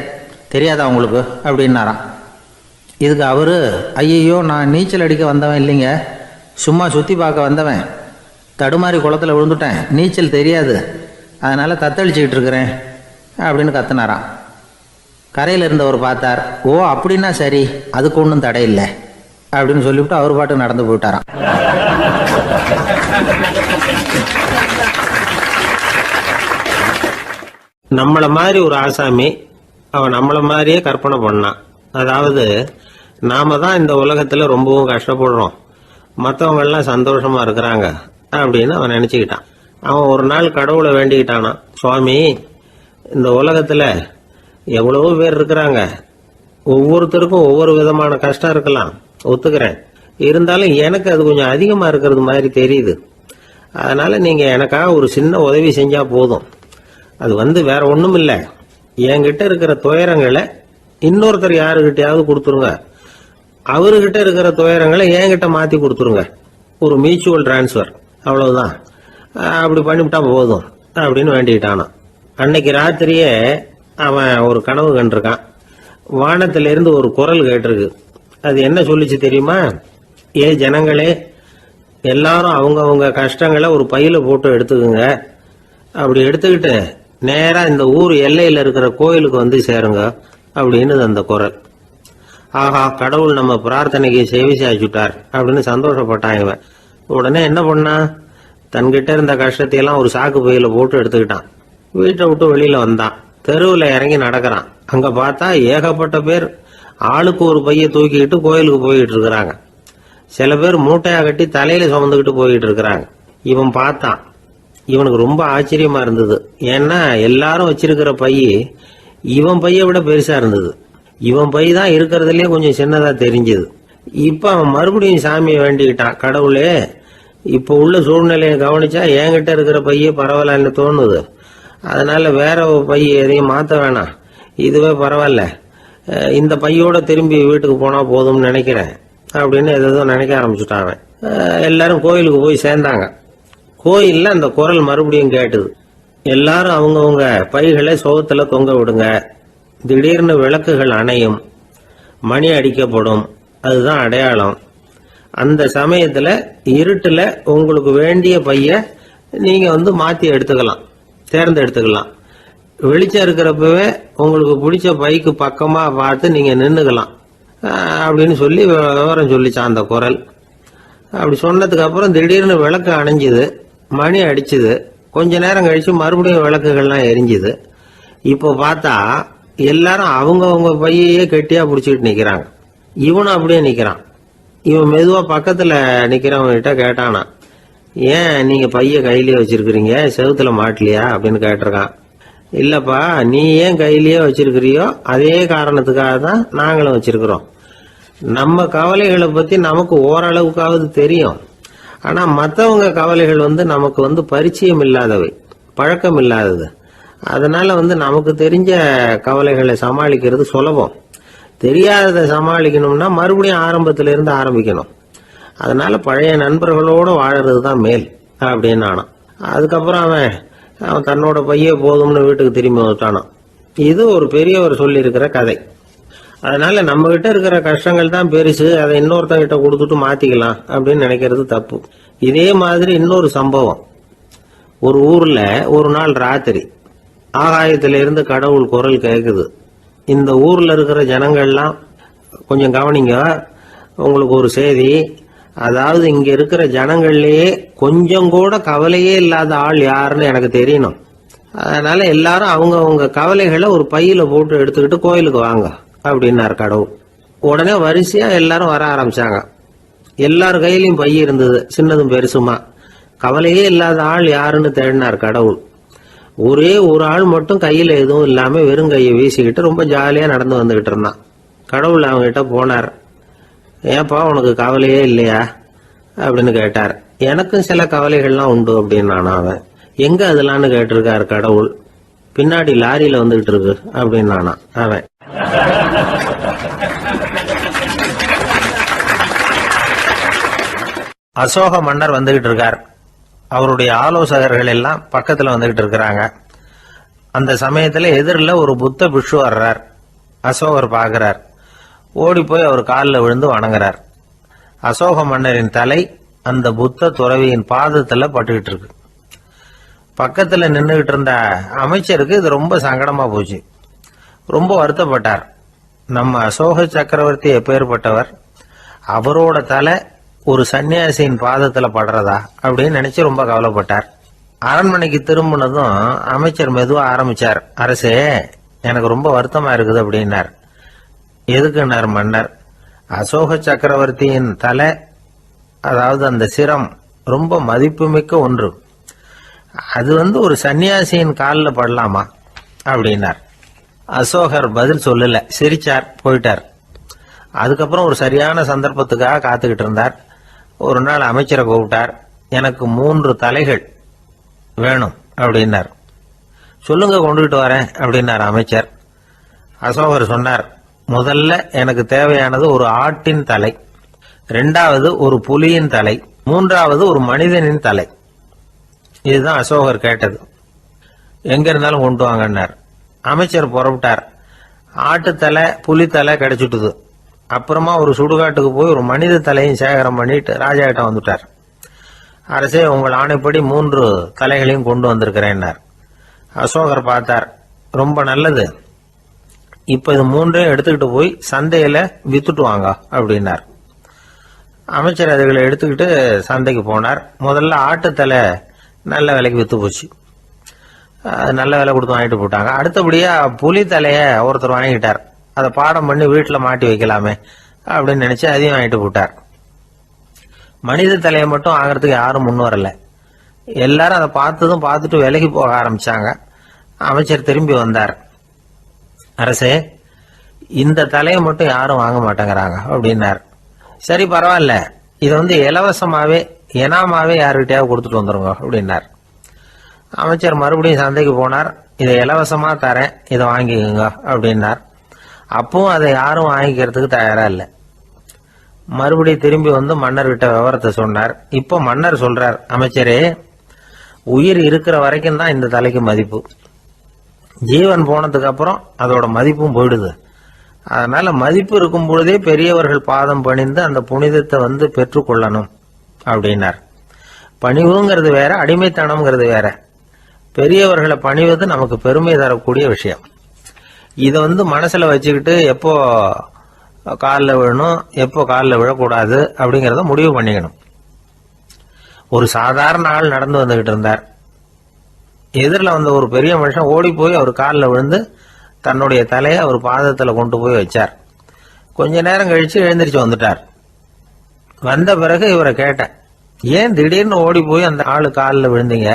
தெரியாதா உங்களுக்கு அப்படின்னாராம். இதுக்கு அவர், ஐயையோ நான் நீச்சல் அடிக்க வந்தவன் இல்லைங்க, சும்மா சுற்றி பார்க்க வந்தவன், தடுமாறி குளத்தில் விழுந்துட்டேன், நீச்சல் தெரியாது, அதனால் தத்தளிச்சுக்கிட்டு இருக்கிறேன் அப்படின்னு கத்துனாராம். கரையில் இருந்தவர் பார்த்தார், ஓ அப்படின்னா சரி, அதுக்கு ஒன்றும் தடை இல்லை அப்படின்னு சொல்லிவிட்டு அவர் பாட்டு நடந்து போயிட்டாராம். நம்மளை மாதிரி ஒரு ஆசாமி அவன் நம்மளை மாதிரியே கற்பனை பண்ணான். அதாவது நாம தான் இந்த உலகத்துல ரொம்பவும் கஷ்டப்படுறோம், மற்றவங்க எல்லாம் சந்தோஷமா இருக்கிறாங்க அப்படின்னு அவன் நினைச்சுக்கிட்டான். அவன் ஒரு நாள் கடவுளை வேண்டிக்கிட்டானான், சுவாமி இந்த உலகத்துல எவ்வளவோ பேர் இருக்கிறாங்க, ஒவ்வொருத்தருக்கும் ஒவ்வொரு விதமான கஷ்டம் இருக்கலாம், ஒத்துக்கிறேன், இருந்தாலும் எனக்கு அது கொஞ்சம் அதிகமா இருக்கிறது மாதிரி தெரியுது, அதனால நீங்க எனக்காக ஒரு சின்ன உதவி செஞ்சா போதும். அது வேற ஒண்ணும் இல்லை, என்கிட்ட இருக்கிற துயரங்களை இன்னொருத்தர் யாருக்கிட்டையாவது கொடுத்துருங்க, அவர்கிட்ட இருக்கிற துயரங்களை என்கிட்ட மாத்தி கொடுத்துருங்க, ஒரு மியூச்சுவல் டிரான்ஸ்ஃபர், அவ்வளவுதான், அப்படி பண்ணிவிட்டா போதும் அப்படின்னு வேண்டிக்கிட்டானான். அன்னைக்கு ராத்திரியே அவன் ஒரு கனவு கண்டிருக்கான். வானத்திலிருந்து ஒரு குரல் கேட்டிருக்கு. அது என்ன சொல்லிச்சு தெரியுமா? ஏ ஜனங்களே, எல்லாரும் அவங்கவுங்க கஷ்டங்களை ஒரு பையில போட்டு எடுத்துக்குங்க, அப்படி எடுத்துக்கிட்டு நேரா இந்த ஊர் எல்லையில இருக்கிற கோயிலுக்கு வந்து சேருங்க அப்படின்னு அந்த குரல். ஆஹா, கடவுள் நம்ம பிரார்த்தனைக்கு செவி சாய்ச்சுட்டார் அப்படின்னு சந்தோஷப்பட்டான் இவன். உடனே என்ன பண்ணான், தன்கிட்ட இருந்த கஷ்டத்தையெல்லாம் ஒரு சாக்கு பையில போட்டு எடுத்துக்கிட்டான். வீட்டை விட்டு வெளியில வந்தான். தெருவில் இறங்கி நடக்கிறான். அங்க பார்த்தா ஏகப்பட்ட பேர் ஆளுக்கு ஒரு பைய தூக்கிக்கிட்டு கோயிலுக்கு போயிட்டு இருக்கிறாங்க. சில பேர் மூட்டையா கட்டி தலையில சுமந்துக்கிட்டு போயிட்டு இருக்கிறாங்க. இவன் பார்த்தான். இவனுக்கு ரொம்ப ஆச்சரியமா இருந்தது. ஏன்னா எல்லாரும் வச்சிருக்கிற பைய இவன் பைய விட பெருசா இருந்தது. இவன் பை தான் இருக்கிறதுலயே கொஞ்சம் சின்னதா தெரிஞ்சது. இப்ப அவன் மறுபடியும் சாமியை வேண்டிக்கிட்டான், கடவுளே இப்ப உள்ள சூழ்நிலையை கவனிச்சா என்கிட்ட இருக்கிற பைய பரவாயில்லன்னு தோணுது, அதனால வேற பைய எதையும் மாத்த வேணாம், இதுவே பரவாயில்ல, இந்த பையோட திரும்பி வீட்டுக்கு போனா போதும்னு நினைக்கிறேன் அப்படின்னு ஏதோ நினைக்க ஆரம்பிச்சுட்டான். எல்லாரும் கோயிலுக்கு போய் சேர்ந்தாங்க. கோயில்ல அந்த குரல் மறுபடியும் கேட்டுது. எல்லாரும் அவங்கவுங்க பைகளை சோகத்துல தொங்க விடுங்க, திடீர்னு விளக்குகள் அணையும், மணி அடிக்கப்படும், அதுதான் அடையாளம். அந்த சமயத்துல இருட்டுல உங்களுக்கு வேண்டிய பைய நீங்க மாத்தி எடுத்துக்கலாம், தேர்ந்தெடுத்துக்கலாம். வெளிச்சம் இருக்கிறப்பவே உங்களுக்கு பிடிச்ச பைக்கு பக்கமா பார்த்து நீங்க நின்னுக்கலாம் அப்படின்னு சொல்லி விவரம் சொல்லிச்சான் அந்த குரல். அப்படி சொன்னதுக்கு அப்புறம் திடீர்னு விளக்கு அணைஞ்சுது, மணி அடிச்சுது. கொஞ்ச நேரம் கழிச்சு மறுபடியும் விளக்குகள்லாம் எரிஞ்சுது. இப்போ பார்த்தா எல்லாரும் அவங்கவுங்க பையையே கெட்டியா பிடிச்சிட்டு நிக்கிறாங்க. இவனும் அப்படியே நிக்கிறான். இவன் மெதுவா பக்கத்துல நிக்கிறவங்க கிட்ட கேட்டானா, ஏன் நீங்க பைய கையிலேயே வச்சிருக்கிறீங்க, செவுத்துல மாட்டலையா அப்படின்னு கேட்டிருக்கான். இல்லப்பா, நீ ஏன் கையிலேயே வச்சிருக்கிறியோ அதே காரணத்துக்காக தான் நாங்களும் வச்சிருக்கிறோம். நம்ம கவலைகளை பத்தி நமக்கு ஓரளவுக்காவது தெரியும். ஆனா மற்றவங்க கவலைகள் நமக்கு பரிச்சயம் இல்லாதவை, பழக்கம் இல்லாதது. அதனால நமக்கு தெரிஞ்ச கவலைகளை சமாளிக்கிறது சுலபம். தெரியாததை சமாளிக்கணும்னா மறுபடியும் ஆரம்பத்தில இருந்து ஆரம்பிக்கணும். அதனால பழைய நண்பர்களோடு வாழறது தான் மேல் அப்படின்னு ஆனான். அதுக்கப்புறம் அவன் தன்னோட பைய போதும்னு வீட்டுக்கு திரும்பி வந்துட்டானான். இது ஒரு பெரியவர் சொல்லி இருக்கிற கதை. அதனால நம்ம கிட்ட இருக்கிற கஷ்டங்கள் தான் பெருசு, அதை இன்னொருத்தங்கிட்ட கொடுத்துட்டு மாத்திக்கலாம் அப்படின்னு நினைக்கிறது தப்பு. இதே மாதிரி இன்னொரு சம்பவம். ஒரு ஊர்ல ஒரு நாள் ராத்திரி ஆகாயத்திலிருந்து கடவுள் குரல் கேட்குது. இந்த ஊர்ல இருக்கிற ஜனங்கள்லாம் கொஞ்சம் கவனிங்க, உங்களுக்கு ஒரு செய்தி. அதாவது இங்க இருக்கிற ஜனங்கள்லயே கொஞ்சம் கூட கவலையே இல்லாத ஆள் யாருன்னு எனக்கு தெரியணும். அதனால எல்லாரும் அவங்க கவலைகளை ஒரு பையில போட்டு எடுத்துக்கிட்டு கோயிலுக்கு வாங்க அப்படின்னாரு கடவுள். உடனே வரிசையா எல்லாரும் வர ஆரம்பிச்சாங்க. எல்லார் கையிலையும் பை இருந்தது, சின்னதும் பெருசுமா. கவலையே இல்லாத ஆள் யாருன்னு தேடினார் கடவுள். ஒரே ஒரு ஆள் மட்டும் கையில எதுவும் இல்லாம வெறும் கையை வீசிக்கிட்டு ரொம்ப ஜாலியா நடந்து வந்துகிட்டு இருந்தான். கடவுள் அவங்ககிட்ட போனார். ஏன்பா உனக்கு கவலையே இல்லையா அப்படின்னு கேட்டார். எனக்கும் சில கவலைகள்லாம் உண்டு அப்படின்னு அவன். எங்க அதெல்லாம்னு கேட்டிருக்காரு கடவுள். பின்னாடி லாரியில வந்துகிட்டு இருக்கு அப்படின்னு அவன். அசோக மன்னர் வந்துகிட்டு இருக்கார். அவருடைய ஆலோசகர்கள் எல்லாம் பக்கத்துல வந்துகிட்டு இருக்கிறாங்க. அந்த சமயத்துல எதிரில் ஒரு புத்த பிக்ஷு வர்றார். அசோகர் பார்க்கிறார். ஓடி போய் அவர் காலில் விழுந்து வணங்குறார். அசோக மன்னரின் தலை அந்த புத்த துறவியின் பாதத்துல பட்டுக்கிட்டு இருக்கு. பக்கத்துல நின்றுகிட்டு இருந்த அமைச்சருக்கு இது ரொம்ப சங்கடமா போச்சு. ரொம்ப வருத்தப்பட்டார். நம்ம அசோக சக்கரவர்த்தி எப்பேற்பட்டவர், அவரோட தலை ஒரு சன்னியாசியின் பாதத்துல படுறதா அப்படின்னு நினைச்சு ரொம்ப கவலைப்பட்டார். அரண்மனைக்கு திரும்பினதும் அமைச்சர் மெதுவா ஆரம்பிச்சார். அரசே, எனக்கு ரொம்ப வருத்தமா இருக்குது அப்படின்னார். எதுக்குன்னார் மன்னர். அசோக சக்கரவர்த்தியின் தலை, அதாவது அந்த சிரம் ரொம்ப மதிப்புமிக்க ஒன்று. அது ஒரு சன்னியாசியின் காலில் படலாமா அப்படின்னார். அசோகர் பதில் சொல்லல, சிரிச்சார், போயிட்டார். அதுக்கப்புறம் ஒரு சரியான சந்தர்ப்பத்துக்காக காத்துக்கிட்டு இருந்தார். ஒரு நாள் அமைச்சரை கூப்பிட்டார். எனக்கு 3 தலைகள் வேணும் அப்படின்னார். சொல்லுங்க, கொண்டுகிட்டு வரேன் அப்படின்னார் அமைச்சர். அசோகர் சொன்னார், முதல்ல எனக்கு தேவையானது ஒரு ஆட்டின் தலை, 2வது ஒரு புலியின் தலை, 3வது ஒரு மனிதனின் தலை. இதுதான் அசோகர் கேட்டது. எங்க இருந்தாலும் கொண்டு வாங்கன்னார். அமைச்சர் புறப்பட்டார். ஆட்டுத்தலை, புலித்தலை கிடைச்சிட்டுது. அப்புறமா ஒரு சுடுகாட்டுக்கு போய் ஒரு மனித தலையும் சேகரம் பண்ணிட்டு ராஜா கிட்ட வந்துட்டார். அரசே, உங்கள் ஆணைப்படி 3 தலைகளையும் கொண்டு வந்திருக்கிறேன்னார். அசோகர் பார்த்தார். ரொம்ப நல்லது, இப்ப இது 3ஐயும் எடுத்துக்கிட்டு போய் சந்தையில வித்துட்டு வாங்க அப்படின்னார். அமைச்சர் அதுகளை எடுத்துக்கிட்டு சந்தைக்கு போனார். முதல்ல ஆட்டுத்தலை நல்ல விலைக்கு வித்து போச்சு. நல்ல விலை கொடுத்து வாங்கிட்டு போட்டாங்க. அடுத்தபடியா புலி தலைய ஒருத்தர் வாங்கிட்டார். அதை பாடம் பண்ணி வீட்டில் மாட்டி வைக்கலாமே அப்படின்னு நினைச்சு அதையும் வாங்கிட்டு போட்டார். மனித தலையை மட்டும் வாங்கறதுக்கு யாரும் முன் வரல. எல்லாரும் அதை பார்த்துட்டு விலகி போக ஆரம்பிச்சாங்க. அமைச்சர் திரும்பி வந்தார். அரசே, இந்த தலையை மட்டும் யாரும் வாங்க மாட்டேங்கிறாங்க அப்படின்னார். சரி, பரவாயில்ல, இதை இலவசமாவே எனாமாவே யாருக்கிட்டையாவது கொடுத்துட்டு வந்துருங்க அப்படின்னார். அமைச்சர் மறுபடியும் சந்தைக்கு போனார். இதை இலவசமா தரேன், இதை வாங்கிக்கோங்க அப்படின்னார். அப்பவும் அதை யாரும் வாங்கிக்கிறதுக்கு தயாரா இல்லை. மறுபடியும் திரும்பி மன்னர்கிட்ட விவரத்தை சொன்னார். இப்போ மன்னர் சொல்றார், அமைச்சரே, உயிர் இருக்கிற வரைக்கும் தான் இந்த தலைக்கு மதிப்பு. ஜீவன் போனதுக்கு அப்புறம் அதோட மதிப்பும் போயிடுது. அதனால மதிப்பு இருக்கும் பொழுதே பெரியவர்கள் பாதம் பணிந்து அந்த புனிதத்தை பெற்றுக்கொள்ளணும் அப்படின்னார். பணிவுங்கிறது வேற, அடிமைத்தனம்ங்கிறது வேற. பெரியவர்களை பணிவது நமக்கு பெருமை தரக்கூடிய விஷயம். இதை மனசுல வச்சுக்கிட்டு எப்போ காலில் விழணும், எப்போ காலில் விழக்கூடாது அப்படிங்கிறத முடிவு பண்ணிக்கணும். ஒரு சாதாரண ஆள் நடந்து வந்துகிட்டு இருந்தார். எதிரில் வந்த ஒரு பெரிய மனுஷன் ஓடி போய் அவர் காலில் விழுந்து தன்னுடைய தலையை அவர் பாதத்தில் கொண்டு போய் வச்சார். கொஞ்ச நேரம் கழிச்சு எழுந்திரிச்சு வந்துட்டார். வந்த பிறகு இவரை கேட்டேன், ஏன் திடீர்னு ஓடி போய் அந்த ஆளு காலில் விழுந்தீங்க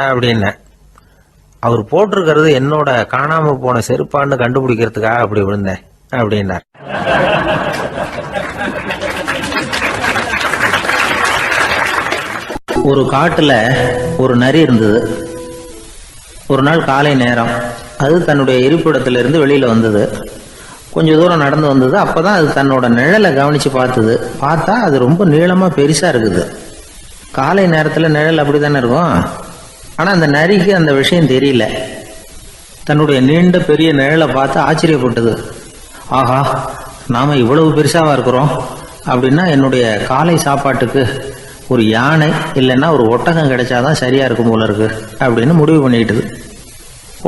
அப்படின்னு. அவர் போட்டிருக்கிறது என்னோட காணாம போன செருப்பான்னு கண்டுபிடிக்கிறதுக்காக அப்படி விழுந்தேன் அப்படின்னார். ஒரு காட்டுல ஒரு நரி இருந்தது. ஒரு நாள் காலை நேரம் அது தன்னுடைய இருப்பிடத்திலிருந்து வெளியில வந்தது. கொஞ்ச தூரம் நடந்து வந்தது. அப்பதான் அது தன்னோட நிழலை கவனிச்சு பார்த்தது. பார்த்தா அது ரொம்ப நீளமா பெருசா இருக்குது. காலை நேரத்துல நிழல் அப்படித்தானே இருக்கும். ஆனா அந்த நரிக்கு அந்த விஷயம் தெரியல. தன்னுடைய நீண்ட பெரிய நிழலை பார்த்து ஆச்சரியப்பட்டது. ஆஹா, நாம இவ்வளவு பெருசாவா இருக்கிறோம் அப்படின்னா என்னுடைய காலை சாப்பாட்டுக்கு ஒரு யானை இல்லைன்னா ஒரு ஒட்டகம் கிடைச்சாதான் சரியா இருக்கும் போல இருக்கு அப்படின்னு முடிவு பண்ணிக்கிட்டது.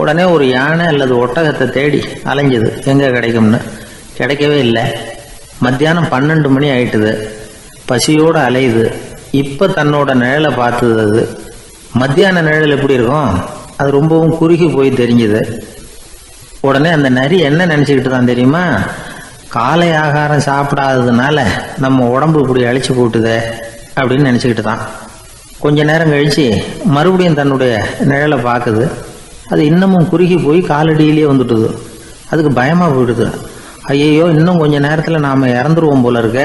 உடனே ஒரு யானை அல்லது ஒட்டகத்தை தேடி அலைஞ்சது, எங்க கிடைக்கும்னு. கிடைக்கவே இல்லை. மத்தியானம் 12 மணி ஆயிட்டுது. பசியோடு அலையுது. இப்ப தன்னோட நிழலை பார்த்தது. அது மத்தியான நிழல் எப்படி இருக்கும்? அது ரொம்பவும் குறுகி போய் தெரிஞ்சுது. உடனே அந்த நரி என்ன நினைச்சுக்கிட்டு தான் தெரியுமா? காலை ஆகாரம் சாப்பிடாததுனால நம்ம உடம்பு இப்படி அழிச்சு போட்டுதே அப்படின்னு நினைச்சுக்கிட்டு தான். கொஞ்ச நேரம் கழிச்சு மறுபடியும் தன்னுடைய நிழலை பார்க்குது. அது இன்னமும் குறுகி போய் காலடியிலேயே வந்துட்டுது. அதுக்கு பயமா போயிடுது. ஐயோ, இன்னும் கொஞ்ச நேரத்துல நாம இறந்துருவோம் போல இருக்க.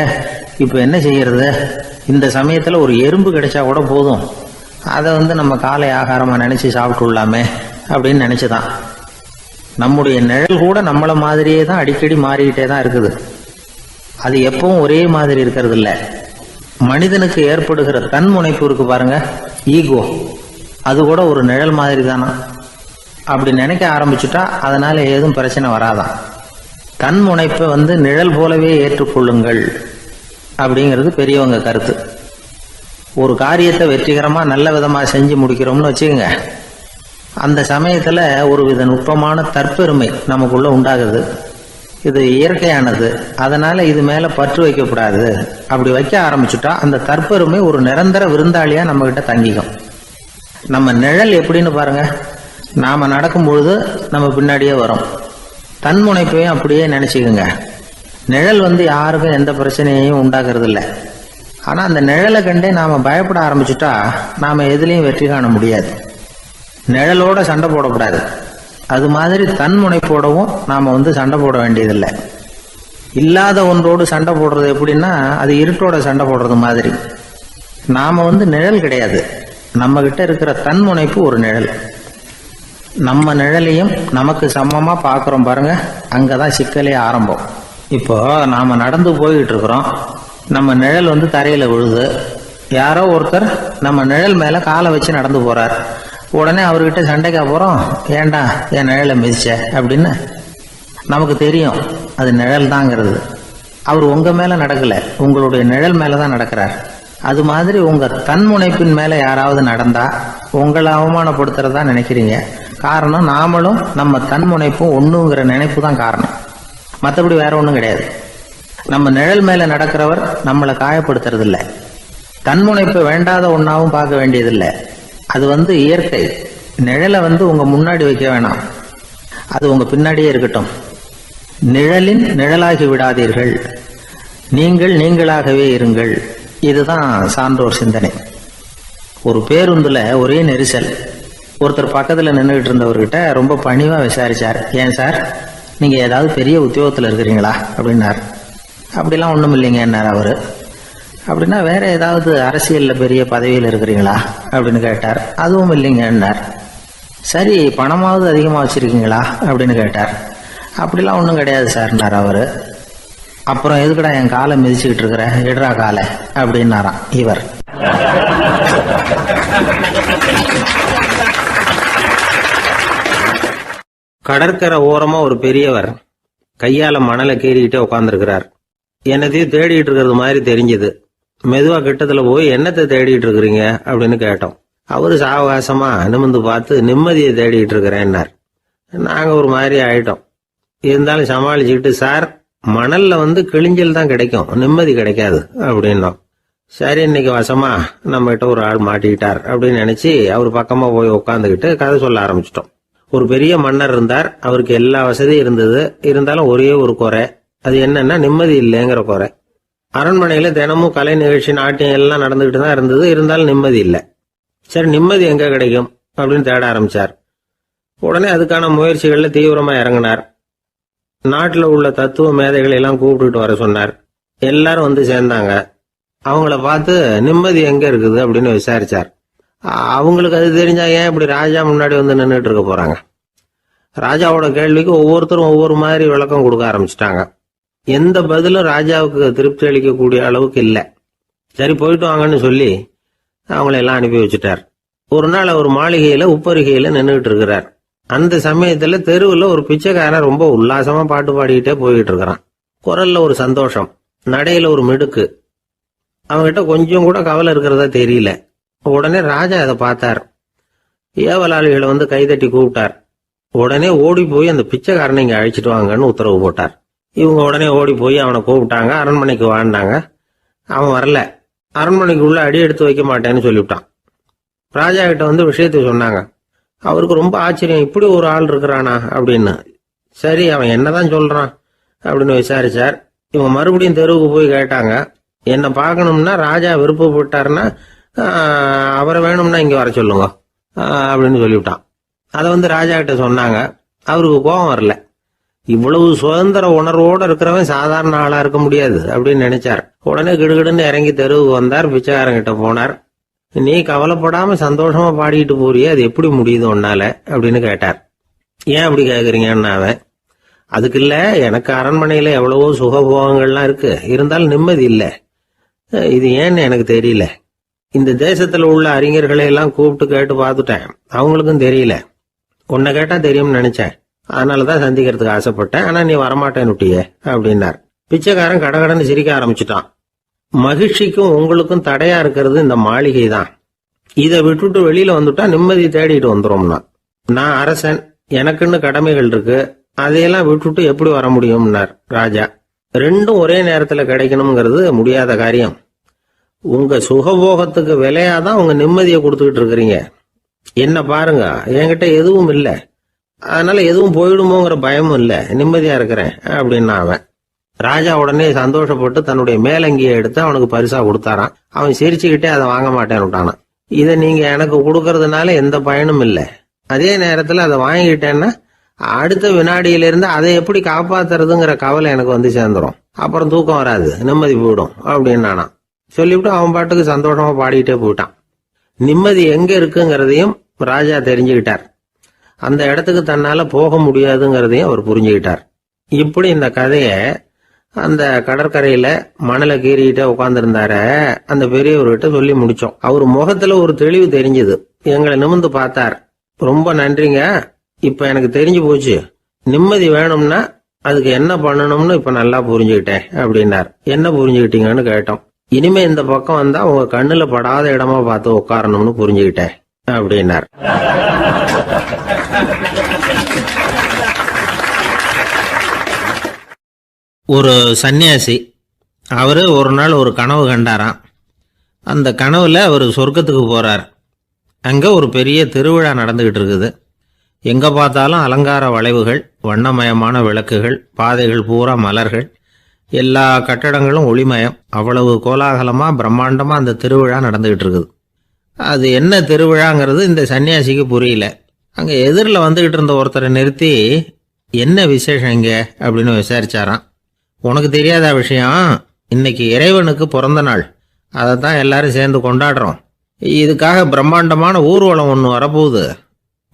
இப்ப என்ன செய்யறது? இந்த சமயத்துல ஒரு எறும்பு கிடைச்சா கூட போதும், அதை நம்ம காலை ஆகாரமா நினைச்சு சாப்பிட்டுள்ளாமே அப்படின்னு நினைச்சுதான். நம்முடைய நிழல் கூட நம்மள மாதிரியே தான் அடிக்கடி மாறிக்கிட்டே தான் இருக்குது. அது எப்பவும் ஒரே மாதிரி இருக்கிறது இல்ல. மனிதனுக்கு ஏற்படுகிற தன்முனைப்பு இருக்கு பாருங்க, ஈகோ, அது கூட ஒரு நிழல் மாதிரி தானா. அப்படி நினைக்க ஆரம்பிச்சுட்டா அதனால ஏதும் பிரச்சனை வராதான். தன்முனைப்பை நிழல் போலவே ஏற்றுக்கொள்ளுங்கள் அப்படிங்கிறது பெரியவங்க கருத்து. ஒரு காரியத்தை வெற்றிகரமா நல்ல விதமா செஞ்சு முடிக்கிறோம்னு வச்சுக்கோங்க. அந்த சமயத்துல ஒரு வித நுட்பமான தற்பெருமை நமக்குள்ள உண்டாகுது. இது இயற்கையானது, அதனால இது மேல பற்று வைக்கக்கூடாது. அப்படி வைக்க ஆரம்பிச்சுட்டா அந்த தற்பெருமை ஒரு நிரந்தர விருந்தாளியா நம்ம கிட்ட தங்கிக்கும். நம்ம நிழல் எப்படின்னு பாருங்க, நாம நடக்கும் பொழுது நம்ம பின்னாடியே வரும். தன்முனைப்பையும் அப்படியே நினைச்சுக்குங்க. நிழல் யாருக்கும் எந்த பிரச்சனையையும் உண்டாக்குறது இல்லை. ஆனா அந்த நிழலை கண்டே நாம பயப்பட ஆரம்பிச்சுட்டா நாம எதுலையும் வெற்றி காண முடியாது. நிழலோட சண்டை போடக்கூடாது. அது மாதிரி தன்முனைப்போடவும் நாம சண்டை போட வேண்டியதில்லை. இல்லாத ஒன்றோடு சண்டை போடுறது எப்படின்னா, அது இருட்டோட சண்டை போடுறது மாதிரி. நாம நிழல் கிடையாது. நம்ம கிட்ட இருக்கிற தன்முனைப்பு ஒரு நிழல். நம்ம நிழலையும் நமக்கு சமமா பாக்குறோம் பாருங்க, அங்கதான் சிக்கலே ஆரம்பம். இப்போ நாம நடந்து போய்கிட்டு இருக்கிறோம். நம்ம நிழல் தரையில விழுது. யாரோ ஒருத்தர் நம்ம நிழல் மேல காலை வச்சு நடந்து போறார். உடனே அவர்கிட்ட சண்டைக்கா போறோம், ஏண்டா என் நிழலை மிதிச்ச அப்படின்னு. நமக்கு தெரியும் அது நிழல் தாங்கிறது. அவர் உங்க மேல நடக்கல, உங்களுடைய நிழல் மேலதான் நடக்கிறார். அது மாதிரி உங்க தன்முனைப்பின் மேல யாராவது நடந்தா உங்களை அவமானப்படுத்துறதா நினைக்கிறீங்க. காரணம், நாமளும் நம்ம தன்முனைப்பும் ஒண்ணுங்கிற நினைப்பு தான் காரணம். மற்றபடி வேற ஒண்ணும் கிடையாது. நம்ம நிழல் மேல நடக்கிறவர் நம்மளை காயப்படுத்துறது இல்லை. தன்முனைப்பை வேண்டாத ஒன்னாவும் பார்க்க வேண்டியதில்லை. அது இயற்கை. நிழலை உங்க முன்னாடி வைக்க வேணாம், அது உங்க பின்னாடியே இருக்கட்டும். நிழலின் நிழலாகி விடாதீர்கள், நீங்கள் நீங்களாகவே இருங்கள். இதுதான் சான்றோர் சிந்தனை. ஒரு பேருந்துல ஒரே நெரிசல். ஒருத்தர் பக்கத்துல நின்றுகிட்டு இருந்தவர்கிட்ட ரொம்ப பணிவா விசாரிச்சார், ஏன் சார், நீங்க ஏதாவது பெரிய உத்தியோகத்துல இருக்கிறீங்களா அப்படின்னார். அப்படிலாம் ஒண்ணும் இல்லைங்க என்னார் அவரு. அப்படின்னா வேற ஏதாவது அரசியல்ல பெரிய பதவியில் இருக்கிறீங்களா அப்படின்னு கேட்டார். அதுவும் இல்லைங்கன்னார். சரி, பணமாவது அதிகமா வச்சிருக்கீங்களா அப்படின்னு கேட்டார். அப்படிலாம் ஒன்றும் கிடையாது சார்னார் அவரு. அப்புறம் எதுக்குடா என் காலை மிதிச்சுக்கிட்டு இருக்கிற, எடுறா காலை அப்படின்னாராம் இவர். கடற்கரை ஓரமா ஒரு பெரியவர் கையால மணலை கீறிக்கிட்டே உட்காந்துருக்கிறார். என்னத்தையும் தேடிட்டு இருக்கிறது மாதிரி தெரிஞ்சது. மெதுவா கிட்டத்துல போய் என்னத்தை தேடிட்டு இருக்கிறீங்க அப்படின்னு கேட்டோம். அவரு சாவகாசமா நிமிர்ந்து பார்த்து நிம்மதியை தேடிட்டு இருக்கிறேன்னார். நாங்க ஒரு மாதிரி ஆயிட்டோம். இருந்தாலும் சமாளிச்சுக்கிட்டு, சார், மணல்ல கிழிஞ்சல் தான் கிடைக்கும், நிம்மதி கிடைக்காது அப்படின்னோம். சரி, இன்னைக்கு வசமா நம்ம கிட்ட ஒரு ஆள் மாட்டிக்கிட்டார் அப்படின்னு நினைச்சு அவர் பக்கமா போய் உட்காந்துக்கிட்டு கதை சொல்ல ஆரம்பிச்சிட்டோம். ஒரு பெரிய மன்னர் இருந்தார். அவருக்கு எல்லா வசதியும் இருந்தது. இருந்தாலும் ஒரே ஒரு குறை. அது என்னன்னா நிம்மதி இல்லைங்கிற குறை. அரண்மனையில் தினமும் கலை நிகழ்ச்சி, நாட்டியம் எல்லாம் நடந்துக்கிட்டு தான் இருந்தது. இருந்தாலும் நிம்மதி இல்லை. சரி, நிம்மதி எங்கே கிடைக்கும் அப்படின்னு தேட ஆரம்பித்தார். உடனே அதுக்கான முயற்சிகளில் தீவிரமாக இறங்கினார். நாட்டில் உள்ள தத்துவ மேதைகளை எல்லாம் கூப்பிட்டுட்டு வர சொன்னார். எல்லாரும் வந்து சேர்ந்தாங்க. அவங்கள பார்த்து நிம்மதி எங்கே இருக்குது அப்படின்னு விசாரிச்சார். அவங்களுக்கு அது தெரிஞ்சா ஏன் இப்படி ராஜா முன்னாடி வந்து நின்றுட்டு இருக்க போகிறாங்க? ராஜாவோட கேள்விக்கு ஒவ்வொருத்தரும் ஒவ்வொரு மாதிரி விளக்கம் கொடுக்க ஆரம்பிச்சிட்டாங்க. எந்த பதிலும் ராஜாவுக்கு திருப்தி அளிக்கக்கூடிய அளவுக்கு இல்லை. சரி, போயிட்டு வாங்கன்னு சொல்லி அவங்களெல்லாம் அனுப்பி வச்சுட்டார். ஒரு நாள் அவர் மாளிகையில் உப்பரிகையில் நின்றுட்டு இருக்கிறார். அந்த சமயத்தில் தெருவில் ஒரு பிச்சைக்காரன் ரொம்ப உல்லாசமாக பாட்டு பாடிக்கிட்டே போய்கிட்டு இருக்கிறான். குரல்ல ஒரு சந்தோஷம், நடையில ஒரு மிடுக்கு. அவங்ககிட்ட கொஞ்சம் கூட கவலை இருக்கிறதா தெரியல. உடனே ராஜா அதை பார்த்தார். ஏவலாளிகளை வந்து கைதட்டி கூப்பிட்டார். உடனே ஓடி போய் அந்த பிச்சைக்காரனை இங்கே அழைச்சிட்டு வாங்கன்னு உத்தரவு போட்டார். இவங்க உடனே ஓடி போய் அவனை கூப்பிட்டாங்க. அரண்மனைக்கு வாழ்ந்தாங்க. அவன் வரல. அரண்மனைக்குள்ள அடி எடுத்து வைக்க மாட்டேன்னு சொல்லிவிட்டான். ராஜா கிட்ட வந்து விஷயத்தை சொன்னாங்க. அவருக்கு ரொம்ப ஆச்சரியம், இப்படி ஒரு ஆள் இருக்கிறானா அப்படின்னு. சரி, அவன் என்னதான் சொல்றான் அப்படின்னு விசாரிச்சார். இவங்க மறுபடியும் தெருவுக்கு போய் கேட்டாங்க. என்னை பார்க்கணும்னா ராஜா விருப்பப்பட்டாருன்னா அவரை வேணும்னா இங்க வர சொல்லுங்க அப்படின்னு சொல்லிவிட்டான். அதை வந்து ராஜா கிட்ட சொன்னாங்க. அவருக்கு கோபம் வரல. இவ்வளவு சுதந்திர உணர்வோடு இருக்கிறவன் சாதாரண ஆளா இருக்க முடியாது அப்படின்னு நினைச்சார். உடனே கிடுகிடுன்னு இறங்கி தெருவுக்கு வந்தார். பிச்சைக்காரங்கிட்ட போனார். நீ கவலைப்படாம சந்தோஷமா பாடிட்டு போறியே, அது எப்படி முடியுது உன்னால அப்படின்னு கேட்டார். ஏன் அப்படி கேக்குறீங்கன்னு அவன், அதுக்கு இல்ல, எனக்கு அரண்மனையில எவ்வளவோ சுகபோகங்கள்லாம் இருக்கு, இருந்தாலும் நிம்மதி இல்லை. இது ஏன்னு எனக்கு தெரியல. இந்த தேசத்துல உள்ள அறிஞர்களை எல்லாம் கூப்பிட்டு கேட்டு பார்த்துட்டேன், அவங்களுக்கும் தெரியல. உன்னை கேட்டா தெரியும்னு நினைச்சேன், அதனாலதான் சந்திக்கிறதுக்கு ஆசைப்பட்டேன். ஆனா நீ வரமாட்டேன்னுட்டியே அப்படின்னார். பிச்சைக்காரன் கடகடன்னு சிரிக்க ஆரம்பிச்சுட்டான். மகிழ்ச்சிக்கும் உங்களுக்கும் தடையா இருக்கிறது இந்த மாளிகை தான். இதை விட்டுட்டு வெளியில வந்துட்டா நிம்மதி தேடிட்டு வந்துடும்னா. நான் அரசன், எனக்குன்னு கடமைகள் இருக்கு, அதையெல்லாம் விட்டுட்டு எப்படி வர முடியும்னார் ராஜா. ரெண்டும் ஒரே நேரத்துல கிடைக்கணுங்கிறது முடியாத காரியம். உங்க சுகபோகத்துக்கு விலையாதான் உங்க நிம்மதியை கொடுத்துக்கிட்டு இருக்கிறீங்க. என்ன பாருங்க, என்கிட்ட எதுவும் இல்லை, அதனால எதுவும் போயிடுமோங்கிற பயமும் இல்லை, நிம்மதியா இருக்கிறேன் அப்படின்னா அவன். ராஜா உடனே சந்தோஷப்பட்டு தன்னுடைய மேலங்கியை எடுத்து அவனுக்கு பரிசா கொடுத்தாரான். அவன் சிரிச்சுக்கிட்டே அதை வாங்க மாட்டேன்னு விட்டானான். இதை நீங்க எனக்கு கொடுக்கறதுனால எந்த பயனும் இல்லை, அதே நேரத்துல அதை வாங்கிட்டேன்னா அடுத்த வினாடியிலிருந்து அதை எப்படி காப்பாத்துறதுங்கிற கவலை எனக்கு வந்து சேர்ந்துடும், அப்புறம் தூக்கம் வராது, நிம்மதி போயிடும் அப்படின்னானா. சொல்லிவிட்டு அவன் பாட்டுக்கு சந்தோஷமா பாடிக்கிட்டே போயிட்டான். நிம்மதி எங்க இருக்குங்கிறதையும் ராஜா தெரிஞ்சுக்கிட்டார். அந்த இடத்துக்கு தன்னால போக முடியாதுங்கிறதையும் அவர் புரிஞ்சுக்கிட்டார். இப்படி இந்த கதைய அந்த கடற்கரையில மணலை கீறிக்கிட்டே உட்காந்துருந்தார அந்த பெரியவர்கிட்ட சொல்லி முடிச்சோம். அவர் முகத்துல ஒரு தெளிவு தெரிஞ்சது. எங்களை நிமிர்ந்து பார்த்தார். ரொம்ப நன்றிங்க, இப்ப எனக்கு தெரிஞ்சு போச்சு, நிம்மதி வேணும்னா அதுக்கு என்ன பண்ணணும்னு இப்ப நல்லா புரிஞ்சுக்கிட்டேன் அப்படின்னார். என்ன புரிஞ்சுக்கிட்டீங்கன்னு கேட்டோம். இனிமே இந்த பக்கம் வந்தா உங்க கண்ணுல படாத இடமா பார்த்து உட்காரணும்னு புரிஞ்சுக்கிட்டேன் அப்படின்னார். ஒரு சன்னியாசி, அவரு ஒரு நாள் ஒரு கனவு கண்டாராம். அந்த கனவுல அவர் சொர்க்கத்துக்கு போறார். அங்க ஒரு பெரிய திருவிழா நடந்துகிட்டு இருக்குது. எங்க பார்த்தாலும் அலங்கார வளைவுகள், வண்ணமயமான விளக்குகள், பாதைகள் பூரா மலர்கள், எல்லா கட்டடங்களும் ஒளிமயம். அவ்வளவு கோலாகலமா பிரம்மாண்டமா அந்த திருவிழா நடந்துகிட்டு இருக்குது. அது என்ன திருவிழாங்கிறது இந்த சன்னியாசிக்கு புரியல. அங்க எதிரில் வந்துகிட்டு இருந்த ஒருத்தரை நிறுத்தி, என்ன விசேஷம் இங்க அப்படின்னு விசாரிச்சாராம். உனக்கு தெரியாத விஷயம், இன்னைக்கு இறைவனுக்கு பிறந்த நாள், அதை தான் எல்லாரும் சேர்ந்து கொண்டாடுறோம். இதுக்காக பிரம்மாண்டமான ஊர்வலம் ஒன்று வரப்போகுது,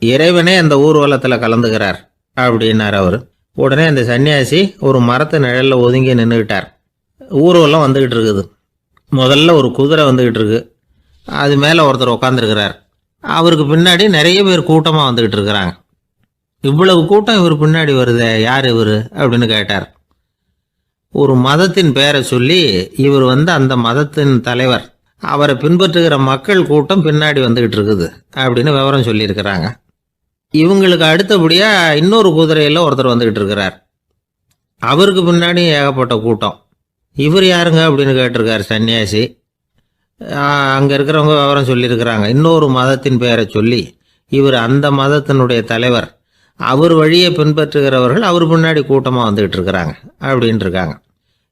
இறைவனே அந்த ஊர்வலத்தில் கலந்துக்கிறார் அப்படின்னார் அவர். உடனே அந்த சன்னியாசி ஒரு மரத்து நிழலில் ஒதுங்கி நின்றுக்கிட்டார். ஊர்வலம் வந்துக்கிட்டு இருக்குது. முதல்ல ஒரு குதிரை வந்துக்கிட்டு இருக்கு, அது மேலே ஒருத்தர் உட்காந்துருக்கிறார். அவருக்கு பின்னாடி நிறைய பேர் கூட்டமாக வந்துக்கிட்டு இருக்கிறாங்க. இவ்வளவு கூட்டம் இவர் பின்னாடி வருதே, யார் இவர் அப்படின்னு கேட்டார். ஒரு மதத்தின் பெயரை சொல்லி, இவர் அந்த மதத்தின் தலைவர், அவரை பின்பற்றுகிற மக்கள் கூட்டம் பின்னாடி வந்துகிட்டு இருக்குது அப்படின்னு விவரம் சொல்லியிருக்கிறாங்க. இவங்களுக்கு அடுத்தபடியா இன்னொரு குதிரையில ஒருத்தர் வந்துகிட்டு இருக்கிறார். அவருக்கு பின்னாடி ஏகப்பட்ட கூட்டம். இவர் யாருங்க அப்படின்னு கேட்டிருக்காரு சன்னியாசி. அங்க இருக்கிறவங்க விவரம் சொல்லியிருக்கிறாங்க. இன்னொரு மதத்தின் பெயரை சொல்லி, இவர் அந்த மதத்தினுடைய தலைவர், அவர் வழியை பின்பற்றுகிறவர்கள் அவர் பின்னாடி கூட்டமாக வந்துகிட்டு இருக்கிறாங்க அப்படின்னு இருக்காங்க.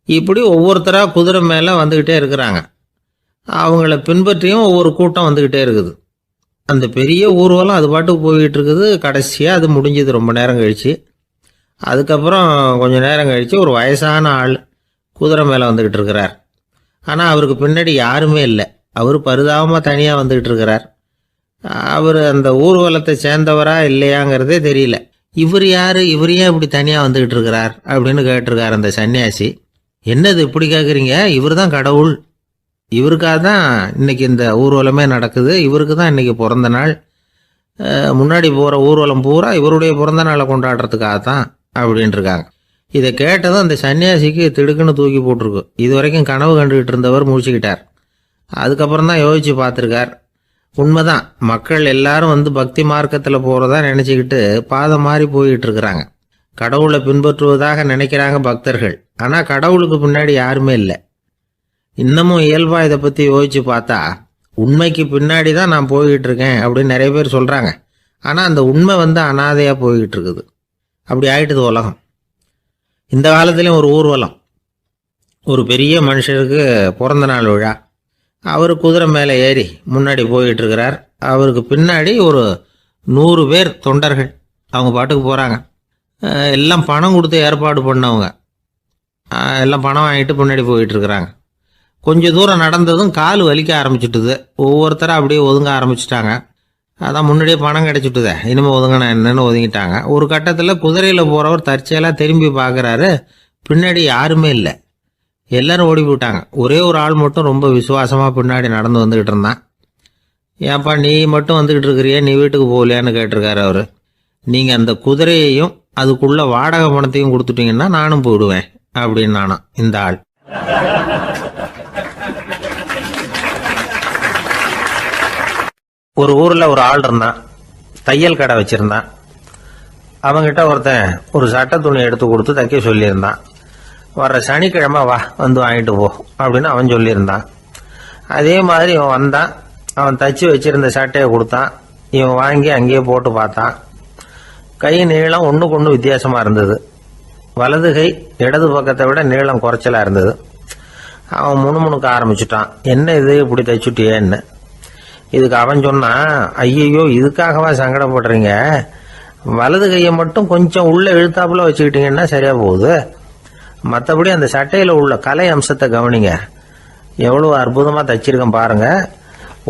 இப்படி ஒவ்வொருத்தராக குதிரை மேலே வந்துக்கிட்டே இருக்கிறாங்க. அவங்கள பின்பற்றியும் ஒவ்வொரு கூட்டம் வந்துக்கிட்டே இருக்குது. அந்த பெரிய ஊர்வலம் அது பாட்டுக்கு போய்கிட்டு இருக்குது. கடைசியாக அது முடிஞ்சது ரொம்ப நேரம் கழித்து. அதுக்கப்புறம் கொஞ்சம் நேரம் கழித்து ஒரு வயசான ஆள் குதிரை மேலே வந்துக்கிட்டு இருக்கிறார். ஆனால் அவருக்கு பின்னாடி யாருமே இல்லை. அவர் பரிதாபமாக தனியாக வந்துக்கிட்டு இருக்கிறார். அவர் அந்த ஊர்வலத்தை சேர்ந்தவரா இல்லையாங்கிறதே தெரியல. இவர் யார், இவர் ஏன் இப்படி தனியாக வந்துக்கிட்டு இருக்கிறார் அப்படின்னு கேட்டிருக்கார் அந்த சன்னியாசி. என்னது இப்படி கேட்குறீங்க? இவர் தான் கடவுள். இவருக்காக தான் இன்னைக்கு இந்த ஊர்வலமே நடக்குது. இவருக்கு தான் இன்னைக்கு பிறந்த நாள். முன்னாடி போகிற ஊர்வலம் பூரா இவருடைய பிறந்த நாளை கொண்டாடுறதுக்காக தான் அப்படின்ட்டுருக்காங்க. இதை கேட்டதும் அந்த சன்னியாசிக்கு திடுக்குன்னு தூக்கி போட்டிருக்கு. இது வரைக்கும் கனவு கண்டுகிட்டு இருந்தவர் முடிச்சுக்கிட்டார். அதுக்கப்புறம் தான் யோசிச்சு பார்த்துருக்கார். உண்மைதான், மக்கள் எல்லாரும் வந்து பக்தி மார்க்கத்தில் போகிறதா நினச்சிக்கிட்டு பாதம் மாறி போயிட்டு இருக்கிறாங்க. கடவுளை பின்பற்றுவதாக நினைக்கிறாங்க பக்தர்கள். ஆனால் கடவுளுக்கு பின்னாடி யாருமே இல்லை. இன்னமும் இயல்பாக இதை பற்றி யோசிச்சு பார்த்தா உண்மைக்கு பின்னாடி தான் நான் போய்கிட்டு இருக்கேன் அப்படின்னு நிறைய பேர் சொல்கிறாங்க. ஆனால் அந்த உண்மை வந்து அனாதையாக போய்கிட்டு இருக்குது. அப்படி ஆயிட்டுது உலகம். இந்த காலத்துலேயும் ஒரு ஊர்வலம். ஒரு பெரிய மனுஷருக்கு பிறந்த நாள் விழா. அவர் குதிரை மேலே ஏறி முன்னாடி போய்கிட்டு இருக்கிறார். அவருக்கு பின்னாடி ஒரு 100 பேர் தொண்டர்கள் அவங்க பாட்டுக்கு போகிறாங்க. எல்லாம் பணம் கொடுத்து ஏற்பாடு பண்ணவங்க. எல்லாம் பணம் வாங்கிட்டு பின்னாடி போயிட்டு இருக்கிறாங்க. கொஞ்சம் தூரம் நடந்ததும் கால் வலிக்க ஆரம்பிச்சுட்டுது. ஒவ்வொருத்தரும் அப்படியே ஒதுங்க ஆரம்பிச்சிட்டாங்க. அதான் முன்னாடியே பணம் கிடைச்சிட்டுதே, இனிமேல் ஒதுங்கினா என்னன்னு ஒதுங்கிட்டாங்க. ஒரு கட்டத்தில் குதிரையில் போகிறவர் தற்செயலாக திரும்பி பார்க்குறாரு. பின்னாடி யாருமே இல்லை. எல்லாரும் ஓடி போயிட்டாங்க. ஒரே ஒரு ஆள் மட்டும் ரொம்ப விசுவாசமாக பின்னாடி நடந்து வந்துக்கிட்டு இருந்தான். ஏன்ப்பா நீ மட்டும் வந்துக்கிட்டு இருக்கிறியே, நீ வீட்டுக்கு போகலையான்னு கேட்டிருக்காரு அவர். நீங்கள் அந்த குதிரையையும் அதுக்குள்ள வாடகை பணத்தையும் கொடுத்துட்டீங்கன்னா நானும் போயிடுவேன் அப்படின்னு நானும் இந்த ஆள். ஒரு ஊரில் ஒரு ஆள் இருந்தான். தையல் கடை வச்சுருந்தான். அவங்கிட்ட ஒருத்தன் ஒரு சட்டை துணி எடுத்து கொடுத்து தைக்க சொல்லியிருந்தான். வர்ற சனிக்கிழமை வா வந்து வாங்கிட்டு போ அப்படின்னு அவன் சொல்லியிருந்தான். அதே மாதிரி இவன் வந்தான். அவன் தச்சு வச்சிருந்த சட்டையை கொடுத்தான். இவன் வாங்கி அங்கேயே போட்டு பார்த்தான். கை நீளம் ஒன்றுக்கு ஒன்று வித்தியாசமாக இருந்தது. வலது கை இடது பக்கத்தை விட நீளம் குறைச்சலாக இருந்தது. அவன் முணுமுணுக்க ஆரம்பிச்சுட்டான். என்ன இது இப்படி தைச்சுட்டியேன்னு. இதுக்கு அவன் சொன்னான், ஐயையோ இதுக்காகவா சங்கடப்படுறீங்க? வலது கையை மட்டும் கொஞ்சம் உள்ள இழுத்தாப்புல வச்சுக்கிட்டீங்கன்னா சரியா போகுது. மற்றபடி அந்த சட்டையில் உள்ள கலை அம்சத்தை கவனிங்க. எவ்வளோ அற்புதமாக தைச்சிருக்கேன் பாருங்க.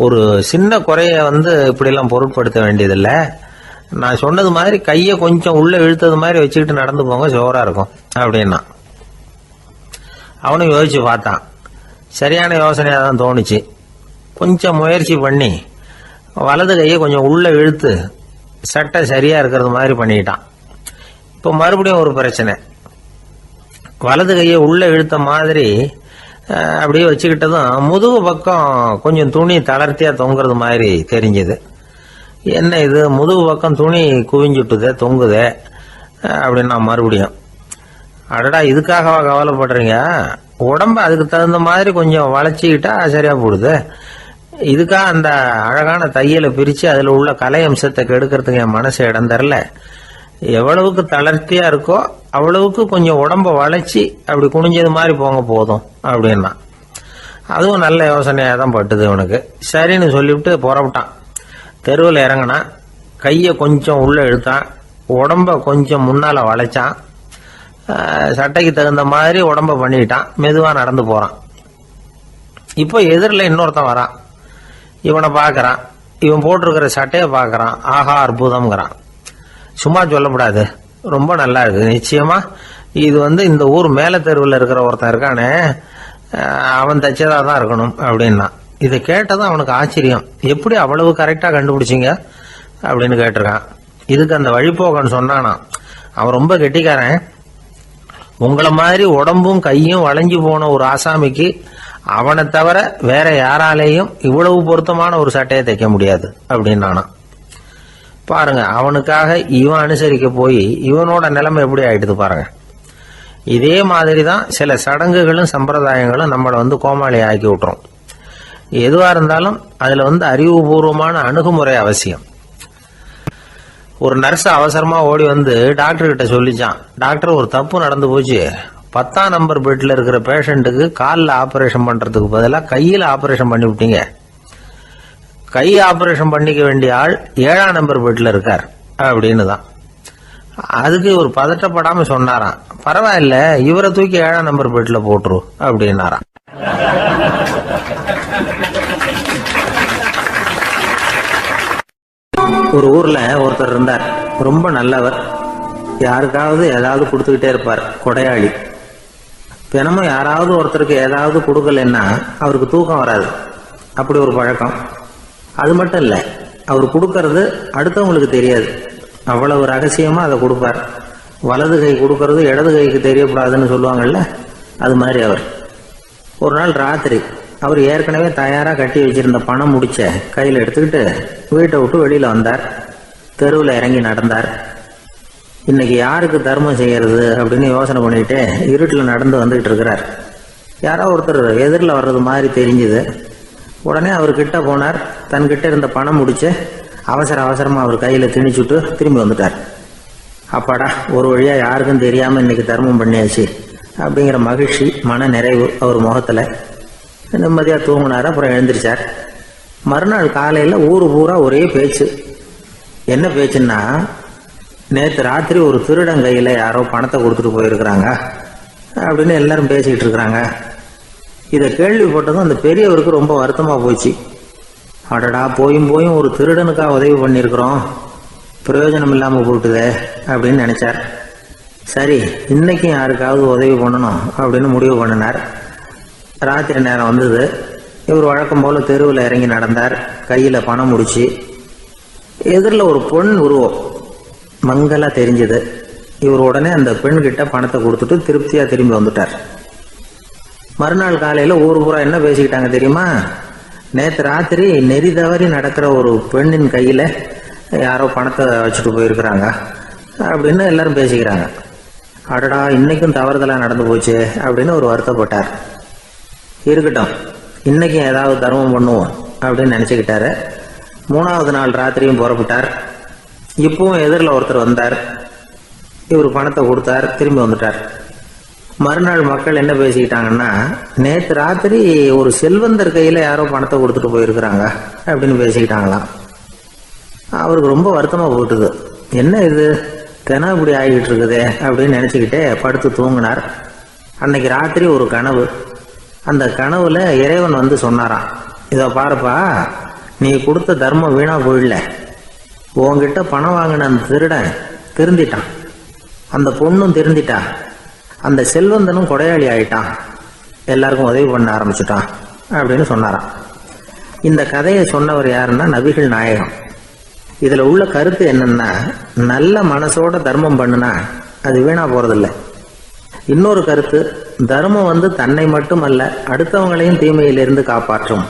ஒரு சின்ன குறைய வந்து இப்படிலாம் பொருட்படுத்த வேண்டியதில்லை. நான் சொன்னது மாதிரி கையை கொஞ்சம் உள்ள இழுத்தது மாதிரி வச்சுக்கிட்டு நடந்து போங்க, ஜோராக இருக்கும் அப்படின்னா. அவனும் யோசிச்சு பார்த்தான். சரியான யோசனையாக தான் தோணுச்சு. கொஞ்சம் முயற்சி பண்ணி வலது கையை கொஞ்சம் உள்ள இழுத்து சட்டை சரியாக இருக்கிறது மாதிரி பண்ணிக்கிட்டான். இப்போ மறுபடியும் ஒரு பிரச்சனை. வலது கையை உள்ள இழுத்த மாதிரி அப்படியே வச்சுக்கிட்டதும் முதுகு பக்கம் கொஞ்சம் துணி தளர்த்தியாக தொங்குறது மாதிரி தெரிஞ்சுது. என்ன இது முதுகு பக்கம் துணி குவிஞ்சுட்டுதே, தொங்குதே அப்படின்னா மறுபடியும், அடடா இதுக்காகவா கவலைப்படுறீங்க? உடம்பு அதுக்கு தகுந்த மாதிரி கொஞ்சம் வளைச்சிக்கிட்டா சரியாக போடுது. இதுக்காக அந்த அழகான தையலை பிரித்து அதில் உள்ள கலை அம்சத்தை கெடுக்கிறதுக்கு என் மனசு இடம் தரல. எவ்வளவுக்கு தளர்த்தியாக இருக்கோ அவ்வளவுக்கு கொஞ்சம் உடம்ப வளைச்சி அப்படி குனிஞ்சது மாதிரி போங்க போதும் அப்படின்னா. அதுவும் நல்ல யோசனையாக தான் பட்டுது இவனுக்கு. சரின்னு சொல்லிவிட்டு புறப்பட்டான். தெருவில் இறங்கினான். கையை கொஞ்சம் உள்ளே இழுத்தான். உடம்ப கொஞ்சம் முன்னால் வளைச்சான். சட்டைக்கு தகுந்த மாதிரி உடம்ப பண்ணிக்கிட்டான். மெதுவாக நடந்து போகிறான். இப்போ எதிரில் இன்னொருத்தன் வரான். இவனை பார்க்குறான். இவன் போட்டிருக்கிற சட்டையை பார்க்குறான். ஆஹா அற்புதம்ங்கிறான். சும்மா சொல்லக்கூடாது, ரொம்ப நல்லா இருக்குது. நிச்சயமா இது வந்து இந்த ஊர் மேலே தெருவில் இருக்கிற ஒருத்தன் இருக்கானே, அவன் தைச்சதாக தான் இருக்கணும் அப்படின்னா. இதை கேட்டதான் அவனுக்கு ஆச்சரியம். எப்படி அவ்வளவு கரெக்டாக கண்டுபிடிச்சிங்க அப்படின்னு கேட்டிருக்கான். இதுக்கு அந்த வழிபோகன்னு சொன்னானா, அவன் ரொம்ப கெட்டிக்காரன். உங்களை மாதிரி உடம்பும் கையும் வளைஞ்சு போன ஒரு ஆசாமிக்கு அவனை தவிர வேற யாராலேயும் இவ்வளவு பொருத்தமான ஒரு சட்டையை தைக்க முடியாது அப்படின்னானா. பாருங்க, அவனுக்காக இவன் அனுசரிக்க போய் இவனோட நிலைமை எப்படி ஆயிடுது பாருங்க. இதே மாதிரி தான் சில சடங்குகளும் சம்பிரதாயங்களும் நம்மளை வந்து கோமாளி ஆக்கி விட்டுரும். எதுவாக இருந்தாலும் அதில் வந்து அறிவுபூர்வமான அணுகுமுறை அவசியம். ஒரு நர்ஸ் அவசரமாக ஓடி வந்து டாக்டர் கிட்ட சொல்லிச்சான், டாக்டர் ஒரு தப்பு நடந்து போச்சு, 10ஆம் நம்பர் பெட்டில் இருக்கிற பேஷண்ட்டுக்கு காலில் ஆப்ரேஷன் பண்ணுறதுக்கு பதிலாக கையில் ஆப்ரேஷன் பண்ணி விட்டீங்க. கை ஆப்ரேஷன் பண்ணிக்க வேண்டிய ஆள் 7ஆம் நம்பர் பெட்டில் இருக்கார் அப்படின்னு தான். அதுக்கு ஒரு பதட்டப்படாமல் சொன்னாராம், பரவாயில்ல இவரை தூக்கி 7ஆம் நம்பர் பெட்டில் போட்டுரு அப்படின்னாராம். ஒரு ஊரில் ஒருத்தர் இருந்தார், ரொம்ப நல்லவர். யாருக்காவது ஏதாவது கொடுத்துக்கிட்டே இருப்பார், கொடையாளி. தினமும் யாராவது ஒருத்தருக்கு ஏதாவது கொடுக்கலன்னா அவருக்கு தூக்கம் வராது, அப்படி ஒரு பழக்கம். அது மட்டும் இல்லை, அவர் கொடுக்கறது அடுத்தவங்களுக்கு தெரியாது, அவ்வளவு ரகசியமாக அதை கொடுப்பார். வலது கை கொடுக்கறது இடது கைக்கு தெரியக்கூடாதுன்னு சொல்லுவாங்கல்ல, அது மாதிரி அவர். ஒரு நாள் ராத்திரி அவர் ஏற்கனவே தயாராக கட்டி வச்சிருந்த பணம் முடிச்ச கையில் எடுத்துக்கிட்டு வீட்டை விட்டு வெளியில் வந்தார். தெருவில் இறங்கி நடந்தார். இன்னைக்கு யாருக்கு தர்மம் செய்யறது அப்படின்னு யோசனை பண்ணிட்டு இருட்டில் நடந்து வந்துகிட்டு இருக்கிறார். யாரோ ஒருத்தர் எதிரில் வர்றது மாதிரி தெரிஞ்சுது. உடனே அவர் கிட்ட போனார். தன்கிட்ட இருந்த பணம் முடிச்சு அவசரமாக அவர் கையில் திணிச்சுட்டு திரும்பி வந்துட்டார். அப்பாடா, ஒரு வழியாக யாருக்கும் தெரியாமல் இன்னைக்கு தர்மம் பண்ணியாச்சு அப்படிங்கிற மகிழ்ச்சி, மன நிறைவு அவர் முகத்தில். நிம்மதியாக தூங்கினார். அப்புறம் எழுந்திரிச்சார். மறுநாள் காலையில் ஊர் பூரா ஒரே பேச்சு. என்ன பேச்சுன்னா, நேற்று ராத்திரி ஒரு திருடன் கையில் யாரோ பணத்தை கொடுத்துட்டு போயிருக்கிறாங்க அப்படின்னு எல்லாரும் பேசிக்கிட்டு இருக்கிறாங்க. இதை கேள்விப்பட்டதும் அந்த பெரியவருக்கு ரொம்ப வருத்தமாக போச்சு. அடடா, போயும் ஒரு திருடனுக்காக உதவி பண்ணியிருக்கிறோம், பிரயோஜனம் இல்லாமல் போட்டுதே அப்படின்னு நினைச்சார். சரி, இன்னைக்கும் யாருக்காவது உதவி பண்ணணும் அப்படின்னு முடிவு பண்ணினார். ராத்திரி நேரம் வந்தது. இவர் வழக்கம் போல தெருவில் இறங்கி நடந்தார். கையில் பணம் முடிச்சு. எதிரில் ஒரு பொன் உருவம் மங்கலா தெரிஞ்சது. இவர் உடனே அந்த பெண்கிட்ட பணத்தை கொடுத்துட்டு திருப்தியாக திரும்பி வந்துட்டார். மறுநாள் காலையில் ஊர் பூரா என்ன பேசிக்கிட்டாங்க தெரியுமா? நேற்று ராத்திரி நெறி தவறி நடக்கிற ஒரு பெண்ணின் கையில் யாரோ பணத்தை வச்சுட்டு போயிருக்கிறாங்க அப்படின்னு எல்லாரும் பேசிக்கிறாங்க. அடடா, இன்னைக்கும் தவறுதலாக நடந்து போச்சு அப்படின்னு ஒரு வருத்தப்பட்டார். இருக்கட்டும், இன்னைக்கும் ஏதாவது தர்மம் பண்ணுவோம் அப்படின்னு நினச்சிக்கிட்டாரு. 3ஆவது நாள் ராத்திரியும் புறப்பட்டார். இப்பவும் எதிரில் ஒருத்தர் வந்தார். இவர் பணத்தை கொடுத்தார், திரும்பி வந்துட்டார். மறுநாள் மக்கள் என்ன பேசிக்கிட்டாங்கன்னா, நேற்று ராத்திரி ஒரு செல்வந்தர் கையில் யாரோ பணத்தை கொடுத்துட்டு போயிருக்கிறாங்க அப்படின்னு பேசிக்கிட்டாங்களாம். அவருக்கு ரொம்ப வருத்தமாக போட்டுது. என்ன இது, தினம் இப்படி ஆகிட்டு இருக்குதே அப்படின்னு நினச்சிக்கிட்டே படுத்து தூங்கினார். அன்னைக்கு ராத்திரி ஒரு கனவு. அந்த கனவுல இறைவன் வந்து சொன்னாராம், இதை பாருப்பா, நீ கொடுத்த தர்மம் வீணா போயிடல. உன்கிட்ட பணம் வாங்கின அந்த திருடன் திருந்திட்டான், அந்த பொண்ணும் திருந்திட்டா, அந்த செல்வந்தனும் கொடையாளி ஆயிட்டான், எல்லாருக்கும் உதவி பண்ண ஆரம்பிச்சுட்டான் அப்படின்னு சொன்னாராம். இந்த கதையை சொன்னவர் யாருன்னா நபிகள் நாயகம். இதுல உள்ள கருத்து என்னன்னா, நல்ல மனசோட தர்மம் பண்ணுனா அது வீணா போறதில்லை. இன்னொரு கருத்து, தர்மம் வந்து தன்னை மட்டுமல்ல அடுத்தவங்களையும் தீமையிலிருந்து காப்பாற்றும்.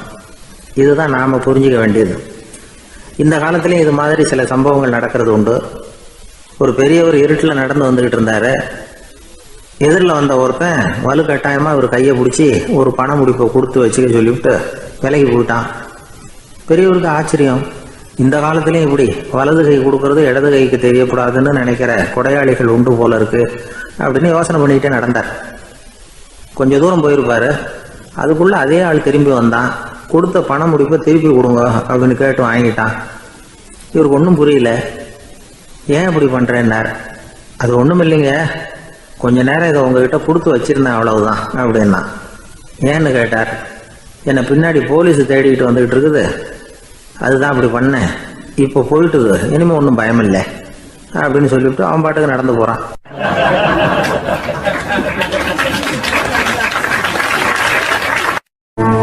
இதுதான் நாம புரிஞ்சுக்க வேண்டியது. இந்த காலத்திலையும் இது மாதிரி சில சம்பவங்கள் நடக்கிறது உண்டு. ஒரு பெரியவர் இருட்டில் நடந்து வந்துகிட்டு இருந்தாரு. எதிரில் வந்த ஒருத்தன் வலுக்கட்டாயமா அவர் கையை பிடிச்சி ஒரு பண முடிப்பை கொடுத்து வச்சுக்க சொல்லிவிட்டு விலகி போயிட்டான். பெரியவருக்கு ஆச்சரியம், இந்த காலத்திலையும் இப்படி வலது கை கொடுக்கறது இடது கைக்கு தெரியக்கூடாதுன்னு நினைக்கிற கொடையாளிகள் உண்டு போல இருக்கு அப்படின்னு யோசனை பண்ணிக்கிட்டே நடந்தார். கொஞ்ச தூரம் போயிருப்பாரு. அதுக்குள்ள அதே ஆள் திரும்பி வந்தான். கொடுத்த பண முடிப்பை திருப்பி கொடுங்க அப்படின்னு கேட்டு வாங்கிட்டான். இவருக்கு ஒன்றும் புரியல. ஏன் இப்படி பண்றேன்னார். அது ஒன்றும் இல்லைங்க, கொஞ்ச நேரம் இதை உங்ககிட்ட கொடுத்து வச்சிருந்தேன், அவ்வளவுதான் அப்படின்னா. ஏன்னு கேட்டார். என்னை பின்னாடி போலீஸ் தேடிக்கிட்டு வந்துகிட்டு இருக்குது, அதுதான் அப்படி பண்ணேன், இப்போ போயிட்டுது, இனிமே ஒன்றும் பயம் இல்லை அப்படின்னு சொல்லிவிட்டு அவன் பாட்டுக்கு நடந்து போறான்.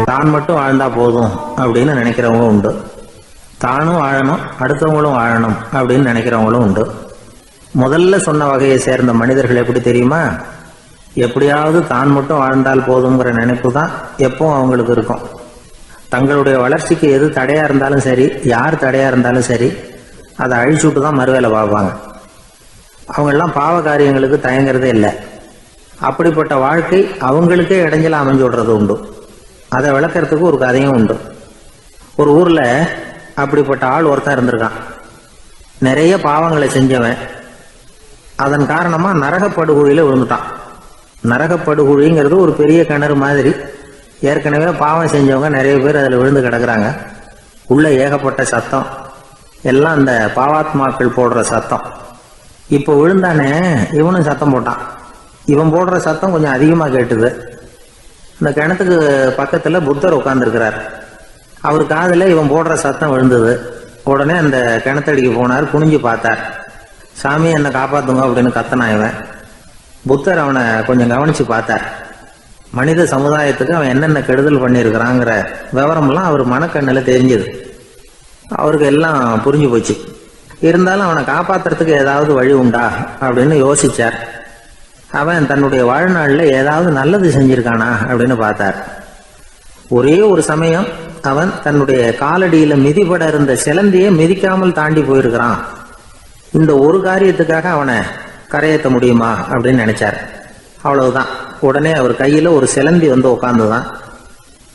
தான் மட்டும் வாழ்ந்தா போதும் அப்படின்னு நினைக்கிறவங்க உண்டு. தானும் வாழணும், அடுத்தவங்களும் வாழணும் அப்படின்னு நினைக்கிறவங்களும் உண்டு. முதல்ல சொன்ன வகையை சேர்ந்த மனிதர்கள் எப்படி தெரியுமா? எப்படியாவது தான் மட்டும் வாழ்ந்தால் போதுங்கிற நினைப்பு தான் எப்பவும் அவங்களுக்கு இருக்கும். தங்களுடைய வளர்ச்சிக்கு எது தடையா இருந்தாலும் சரி, யார் தடையா இருந்தாலும் சரி, அதை அழிச்சுட்டு தான் மறுவேலை பார்ப்பாங்க. அவங்கெல்லாம் பாவ காரியங்களுக்கு தயங்குறதே இல்லை. அப்படிப்பட்ட வாழ்க்கை அவங்களுக்கே இடைஞ்சல அமைஞ்சு விடுறது உண்டு. அதை விளக்கறதுக்கு ஒரு கதையும் உண்டு. ஒரு ஊர்ல அப்படிப்பட்ட ஆள் ஒருத்தன் இருந்திருக்கான். நிறைய பாவங்களை செஞ்சவன். அதன் காரணமா நரகப்படுகொழியில விழுந்துட்டான். நரகப்படுகுழிங்கிறது ஒரு பெரிய கிணறு மாதிரி. ஏற்கனவே பாவம் செஞ்சவங்க நிறைய பேர் அதில் விழுந்து கிடக்குறாங்க. உள்ள ஏகப்பட்ட சத்தம், எல்லாம் அந்த பாவாத்மாக்கள் போடுற சத்தம். இப்போ விழுந்தானே இவனும் சத்தம் போட்டான். இவன் போடுற சத்தம் கொஞ்சம் அதிகமாக கேட்டுது. இந்த கிணத்துக்கு பக்கத்தில் புத்தர் உட்கார்ந்துருக்கிறார். அவர் காதில் இவன் போடுற சத்தம் விழுந்தது. உடனே அந்த கிணத்தடிக்கு போனார், குனிஞ்சு பார்த்தார். சாமி என்னை காப்பாத்துங்க அப்படின்னு கத்தனான் இவன். புத்தர் அவனை கொஞ்சம் கவனிச்சு பார்த்தார். மனித சமுதாயத்துக்கு அவன் என்னென்ன கெடுதல் பண்ணியிருக்கிறாங்கிற விவரம்லாம் அவர் மனக்கண்ணில் தெரிஞ்சது. அவருக்கு எல்லாம் புரிஞ்சு போச்சு. இருந்தாலும் அவனை காப்பாத்துறதுக்கு ஏதாவது வழி உண்டா அப்படின்னு யோசிச்சார். அவன் தன்னுடைய வாழ்நாளில் ஏதாவது நல்லது செஞ்சிருக்கானா அப்படின்னு பார்த்தார். ஒரே ஒரு சமயம் அவன் தன்னுடைய காலடியில மிதிபட இருந்த சிலந்தியை மிதிக்காமல் தாண்டி போயிருக்கிறான். இந்த ஒரு காரியத்துக்காக அவனை கரையேற்ற முடியுமா அப்படின்னு நினைச்சார். அவ்வளவுதான். உடனே அவர் கையில ஒரு சிலந்தி வந்து உட்காந்துதான்.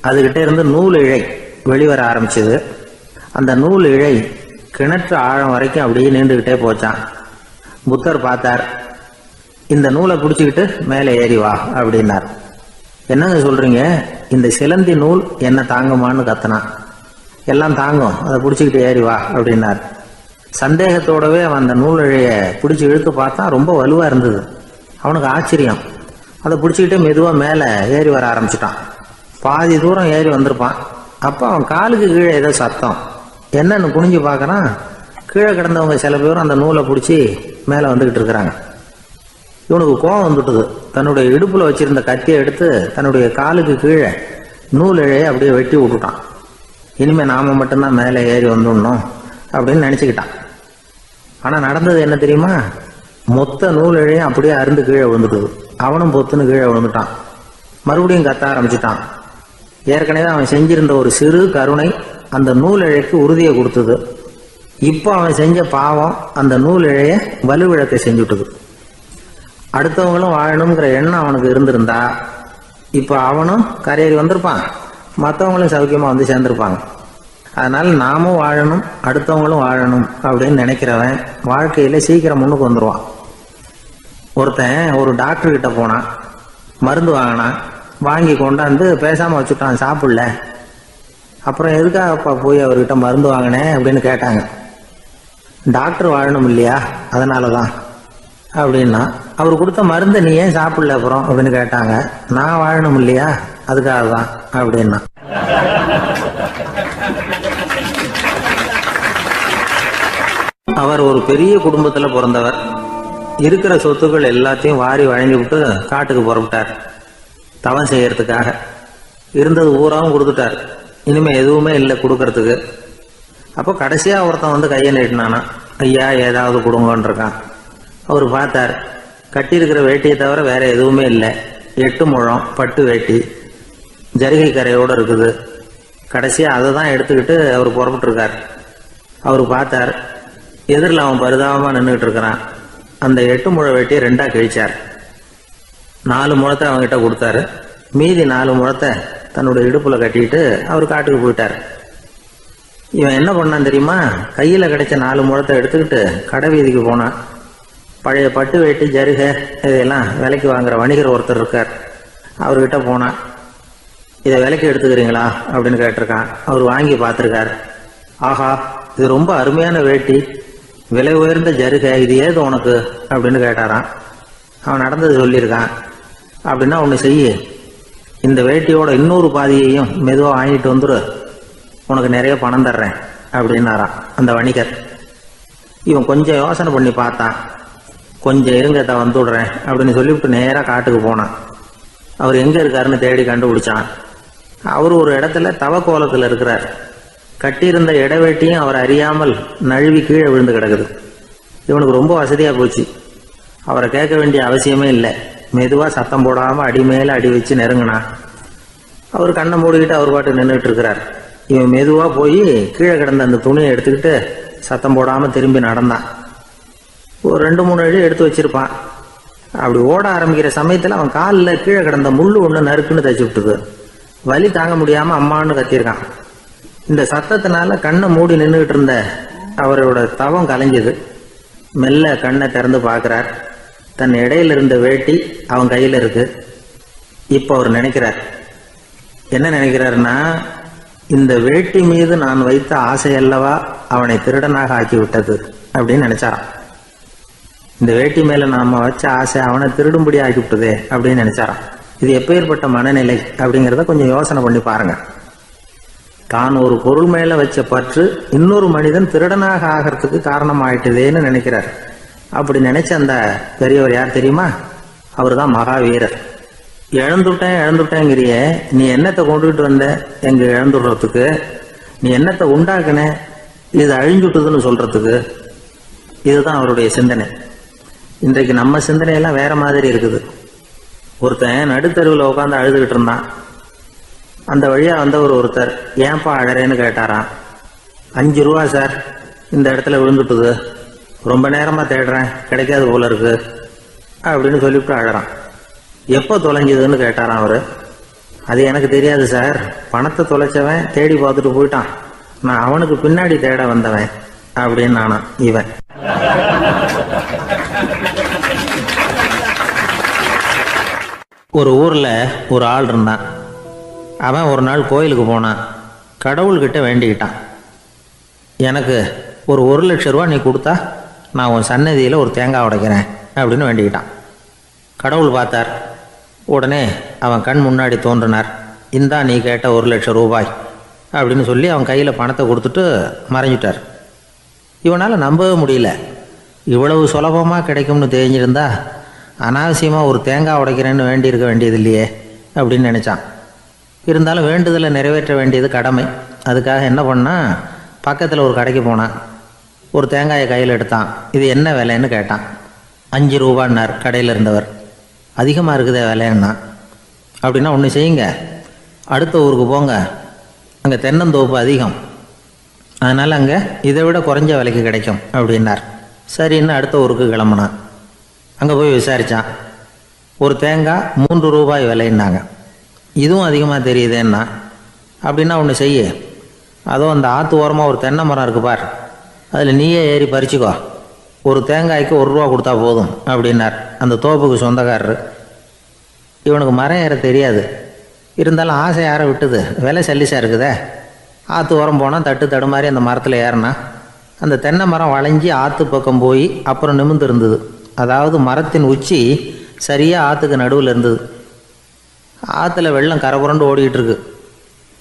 அதுகிட்ட இருந்து நூல் இழை வெளிவர ஆரம்பிச்சது. அந்த நூல் இழை கிணற்று ஆழம் வரைக்கும் அப்படியே நீண்டுகிட்டே போச்சான். புத்தர் பார்த்தார். இந்த நூலை பிடிச்சிக்கிட்டு மேலே ஏறி வா அப்படின்னார். என்னங்க சொல்றீங்க, இந்த சிலந்தி நூல் என்ன தாங்குமான்னு கத்தனான். எல்லாம் தாங்கும், அதை பிடிச்சிக்கிட்டு ஏறி வா அப்படின்னார். சந்தேகத்தோடவே அவன் அந்த நூல் இழைய பிடிச்சி இழுத்து பார்த்தான். ரொம்ப வலுவா இருந்தது. அவனுக்கு ஆச்சரியம். அதை பிடிச்சிக்கிட்டே மெதுவா மேலே ஏறி வர ஆரம்பிச்சுட்டான். பாதி தூரம் ஏறி வந்திருப்பான். அப்போ அவன் காலுக்கு கீழே ஏதோ சத்தம். என்னன்னு குனிஞ்சு பார்க்கறான். கீழே கிடந்தவங்க சில பேரும் அந்த நூலை பிடிச்சி மேலே வந்துகிட்டு இருக்கிறாங்க. இவனுக்கு கோபம் வந்துட்டுது. தன்னுடைய இடுப்புல வச்சிருந்த கத்தியை எடுத்து தன்னுடைய காலுக்கு கீழே நூல் இழையை அப்படியே வெட்டி விட்டுட்டான். இனிமே நாம மட்டும்தான் மேலே ஏறி வந்துடணும் அப்படின்னு நினைச்சுக்கிட்டான். ஆனா நடந்தது என்ன தெரியுமா? மொத்த நூல் இழையும் அப்படியே அருந்து கீழே விழுந்துட்டுது. அவனும் பொத்துன்னு கீழே விழுந்துட்டான். மறுபடியும் கத்த ஆரம்பிச்சுட்டான். ஏற்கனவே அவன் செஞ்சிருந்த ஒரு சிறு கருணை அந்த நூல் இழைக்கு உறுதியை கொடுத்தது. இப்போ அவன் செஞ்ச பாவம் அந்த நூல் இழைய வலுவிழக்க செஞ்சுட்டுது. அடுத்தவங்களும் வாழணுங்கிற எண்ணம் அவனுக்கு இருந்திருந்தா இப்போ அவனும் கரையேறி வந்திருப்பான், மற்றவங்களும் சௌக்கியமா வந்து சேர்ந்திருப்பாங்க. அதனால நாமும் வாழணும், அடுத்தவங்களும் வாழணும் அப்படின்னு நினைக்கிறவன் வாழ்க்கையில சீக்கிரம் முன்னுக்கு வந்துடுவான். ஒருத்தன் ஒரு டாக்டர் கிட்ட போனான், மருந்து வாங்கினான். வாங்கி கொண்டாந்து பேசாம வச்சுட்டான், சாப்பிடல. அப்புறம் எதுக்காகப்பா போய் அவர்கிட்ட மருந்து வாங்கினேன் அப்படின்னு கேட்டாங்க. டாக்டர் வாழணும் இல்லையா, அதனாலதான் அப்படின்னா. அவர் கொடுத்த மருந்து நீ ஏன் சாப்பிடல அப்புறம் அப்படின்னு கேட்டாங்க. நான் வாழணும் இல்லையா, அதுக்காக தான் அப்படின்னா. அவர் ஒரு பெரிய குடும்பத்துல பிறந்தவர். இருக்கிற சொத்துக்கள் எல்லாத்தையும் வாரி வழங்கி விட்டு காட்டுக்கு புறப்பட்டார் தவம் செய்யறதுக்காக. இருந்தது ஊராவும் கொடுத்துட்டார். இனிமே எதுவுமே இல்லை கொடுக்கறதுக்கு. அப்போ கடைசியா ஒருத்தன் வந்து கையை நீட்டினானா, ஐயா ஏதாவது கொடுங்கன்னு இருக்கான். அவர் பார்த்தார். கட்டியிருக்கிற வேட்டியை தவிர வேற எதுவுமே இல்லை. 8 முழம் பட்டு வேட்டி, ஜரிகை கரையோடு இருக்குது. கடைசியா அதை தான் எடுத்துக்கிட்டு அவர் புறப்பட்டு இருக்கார். அவர் பார்த்தார். எதிரில் அவன் பரிதாபமா நின்றுகிட்டு இருக்கிறான். அந்த 8 முழ வேட்டியை 2ஆ கிழிச்சார். 4 முழத்தை அவன்கிட்ட கொடுத்தாரு. மீதி 4 முழத்தை தன்னுடைய இடுப்புல கட்டிட்டு அவர் காட்டுக்கு போயிட்டார். இவன் என்ன பண்ணான் தெரியுமா? கையில கிடைச்ச 4 முழத்தை எடுத்துக்கிட்டு கடை வீதிக்கு போனான். பழைய பட்டு வேட்டி ஜருகை இதெல்லாம் விலைக்கு வாங்குற வணிகர் ஒருத்தர் இருக்கார். அவர்கிட்ட போனான். இதை விலைக்கு எடுத்துக்கிறீங்களா அப்படின்னு கேட்டிருக்கான். அவர் வாங்கி பார்த்துருக்கார். ஆஹா, இது ரொம்ப அருமையான வேட்டி, விலை உயர்ந்த ஜருகை, இது ஏது உனக்கு அப்படின்னு கேட்டாரான். அவன் நடந்தது சொல்லியிருக்கான். அப்படின்னா ஒன்று செய்ய, இந்த வேட்டியோட இன்னொரு பாதியையும் மெதுவாக வாங்கிட்டு வந்துரு, உனக்கு நிறைய பணம் தர்றேன் அப்படின்னாரான் அந்த வணிகர். இவன் கொஞ்சம் யோசனை பண்ணி பார்த்தான். கொஞ்சம் இருங்க, தான் வந்து விடுறேன் அப்படின்னு சொல்லிவிட்டு நேராக காட்டுக்கு போனான். அவர் எங்கே இருக்காருன்னு தேடி கண்டுபிடிச்சான். அவர் ஒரு இடத்துல தவக்கோலத்தில் இருக்கிறார். கட்டியிருந்த இடவேட்டியும் அவர் அறியாமல் நழுவி கீழே விழுந்து கிடக்குது. இவனுக்கு ரொம்ப வசதியாக போச்சு. அவரை கேட்க வேண்டிய அவசியமே இல்லை. மெதுவாக சத்தம் போடாமல் அடி மேலே அடி வச்சு நெருங்கினான். அவர் கண்ணை மூடிக்கிட்டு அவர் பாட்டு நின்றுட்டு இருக்கிறார். இவன் மெதுவாக போய் கீழே கிடந்த அந்த துணியை எடுத்துக்கிட்டு சத்தம் போடாமல் திரும்பி நடந்தான். ஒரு 2-3 அடி எடுத்து வச்சிருப்பான். அப்படி ஓட ஆரம்பிக்கிற சமயத்தில் அவன் காலில் கீழே கிடந்த முள்ளு ஒன்று நறுக்குன்னு தச்சு விட்டுது. வலி தாங்க முடியாமல் அம்மான்னு கத்திருக்கான். இந்த சத்தத்தினால கண்ணை மூடி நின்றுகிட்டு இருந்த அவரோட தவம் கலைஞ்சது. மெல்ல கண்ணை திறந்து பார்க்கிறார். தன் இடையில இருந்த வேட்டி அவன் கையில் இருக்கு. இப்போ அவர் நினைக்கிறார், என்ன நினைக்கிறாருன்னா, இந்த வேட்டி மீது நான் வைத்த ஆசை அல்லவா அவனை திருடனாக ஆக்கிவிட்டது அப்படின்னு நினைச்சாராம். இந்த வேட்டி மேல நாம வச்ச ஆசை அவனை திருடும்படி ஆக்கிவிட்டதே அப்படின்னு நினைச்சாராம். இது எப்பேற்பட்ட மனநிலை அப்படிங்கிறத கொஞ்சம் யோசனை பண்ணி பாருங்க. தான் ஒரு பொருள் மேல வச்ச பற்று இன்னொரு மனிதன் திருடனாக ஆகிறதுக்கு காரணம் ஆயிட்டுதேன்னு நினைக்கிறார். அப்படி நினைச்ச அந்த பெரியவர் யார் தெரியுமா? அவர் தான் மகாவீரர். இழந்துட்டேங்கிறிய, நீ என்னத்தை கொண்டுகிட்டு வந்த எங்க இழந்துடுறதுக்கு? நீ என்னத்தை உண்டாக்குன இது அழிஞ்சுட்டுதுன்னு சொல்றதுக்கு? இதுதான் அவருடைய சிந்தனை. இன்றைக்கு நம்ம சிந்தனையெல்லாம் வேற மாதிரி இருக்குது. ஒருத்தன் நடுத்தருவில் உட்காந்து அழுதுகிட்டு இருந்தான். அந்த வழியா வந்தவர் ஒருத்தர், ஏன்பா அழறேன்னு கேட்டாராம். 5 ரூபா சார், இந்த இடத்துல விழுந்துட்டுது, ரொம்ப நேரமா தேடுறேன், கிடைக்காது போல இருக்கு அப்படின்னு சொல்லிவிட்டு அழறான். எப்போ தொலைஞ்சதுன்னு கேட்டாராம் அவரு. அது எனக்கு தெரியாது சார், பணத்தை தொலைச்சவன் தேடி பார்த்துட்டு போயிட்டான், நான் அவனுக்கு பின்னாடி தேட வந்தவன் அப்படின்னு நானா இவன். ஒரு ஊர்ல ஒரு ஆள் இருந்தான். அவன் ஒரு நாள் கோயிலுக்கு போனான். கடவுள்கிட்ட வேண்டிக்கிட்டான், எனக்கு ஒரு 1,00,000 ரூபா நீ கொடுத்தா நான் உன் சன்னதியில் ஒரு தேங்காய் உடைக்கிறேன் அப்படின்னு வேண்டிக்கிட்டான். கடவுள் பார்த்தார். உடனே அவன் கண் முன்னாடி தோன்றினார். இந்தா நீ கேட்ட 1,00,000 ரூபாய் அப்படின்னு சொல்லி அவன் கையில் பணத்தை கொடுத்துட்டு மறைஞ்சிட்டார். இவனால் நம்பவே முடியல. இவ்வளவு சுலபமாக கிடைக்கும்னு தெரிஞ்சிருந்தா அனாவசியமாக ஒரு தேங்காய் உடைக்கிறேன்னு வேண்டியிருக்க வேண்டியது இல்லையே அப்படின்னு நினச்சான். இருந்தாலும் வேண்டுதலை நிறைவேற்ற வேண்டியது கடமை. அதுக்காக என்ன பண்ணால், பக்கத்தில் ஒரு கடைக்கு போனான். ஒரு தேங்காயை கையில் எடுத்தான். இது என்ன விலைன்னு கேட்டான். 5 ரூபான்னார் கடையில் இருந்தவர். அதிகமாக இருக்குதே விலைன்னா. அப்படின்னா ஒன்று செய்யுங்க, அடுத்த ஊருக்கு போங்க, அங்கே தென்னந்தோப்பு அதிகம், அதனால் அங்கே இதை விட குறைஞ்ச விலைக்கு கிடைக்கும் அப்படின்னார். சரின்னு அடுத்த ஊருக்கு கிளம்புனான். அங்கே போய் விசாரித்தான். ஒரு தேங்காய் 3 ரூபாய் விலைன்னாங்க. இதுவும் அதிகமாக தெரியுதேன்னா. அப்படின்னா ஒன்று செய்ய, அதோ அந்த ஆற்று ஓரமாக ஒரு தென்னை மரம் இருக்கு பார், அதில் நீயே ஏறி பறிச்சுக்கோ, ஒரு தேங்காய்க்கு 1 ரூபா கொடுத்தா போதும் அப்படின்னார் அந்த தோப்புக்கு சொந்தக்காரரு. இவனுக்கு மரம் ஏற தெரியாது, இருந்தாலும் ஆசை யாரை விட்டுது, விலை சல்லிசாக இருக்குதே. ஆற்று ஓரம் போனால் தட்டு தடுமாறி அந்த மரத்தில் ஏறினா அந்த தென்னை மரம் வளைஞ்சி ஆற்று பக்கம் போய் அப்புறம் நிமிர்ந்து இருந்தது. அதாவது மரத்தின் உச்சி சரியாக ஆற்றுக்கு நடுவில் இருந்தது. ஆற்றுல வெள்ளம் கரபுரண்டு ஓடிக்கிட்டு இருக்கு.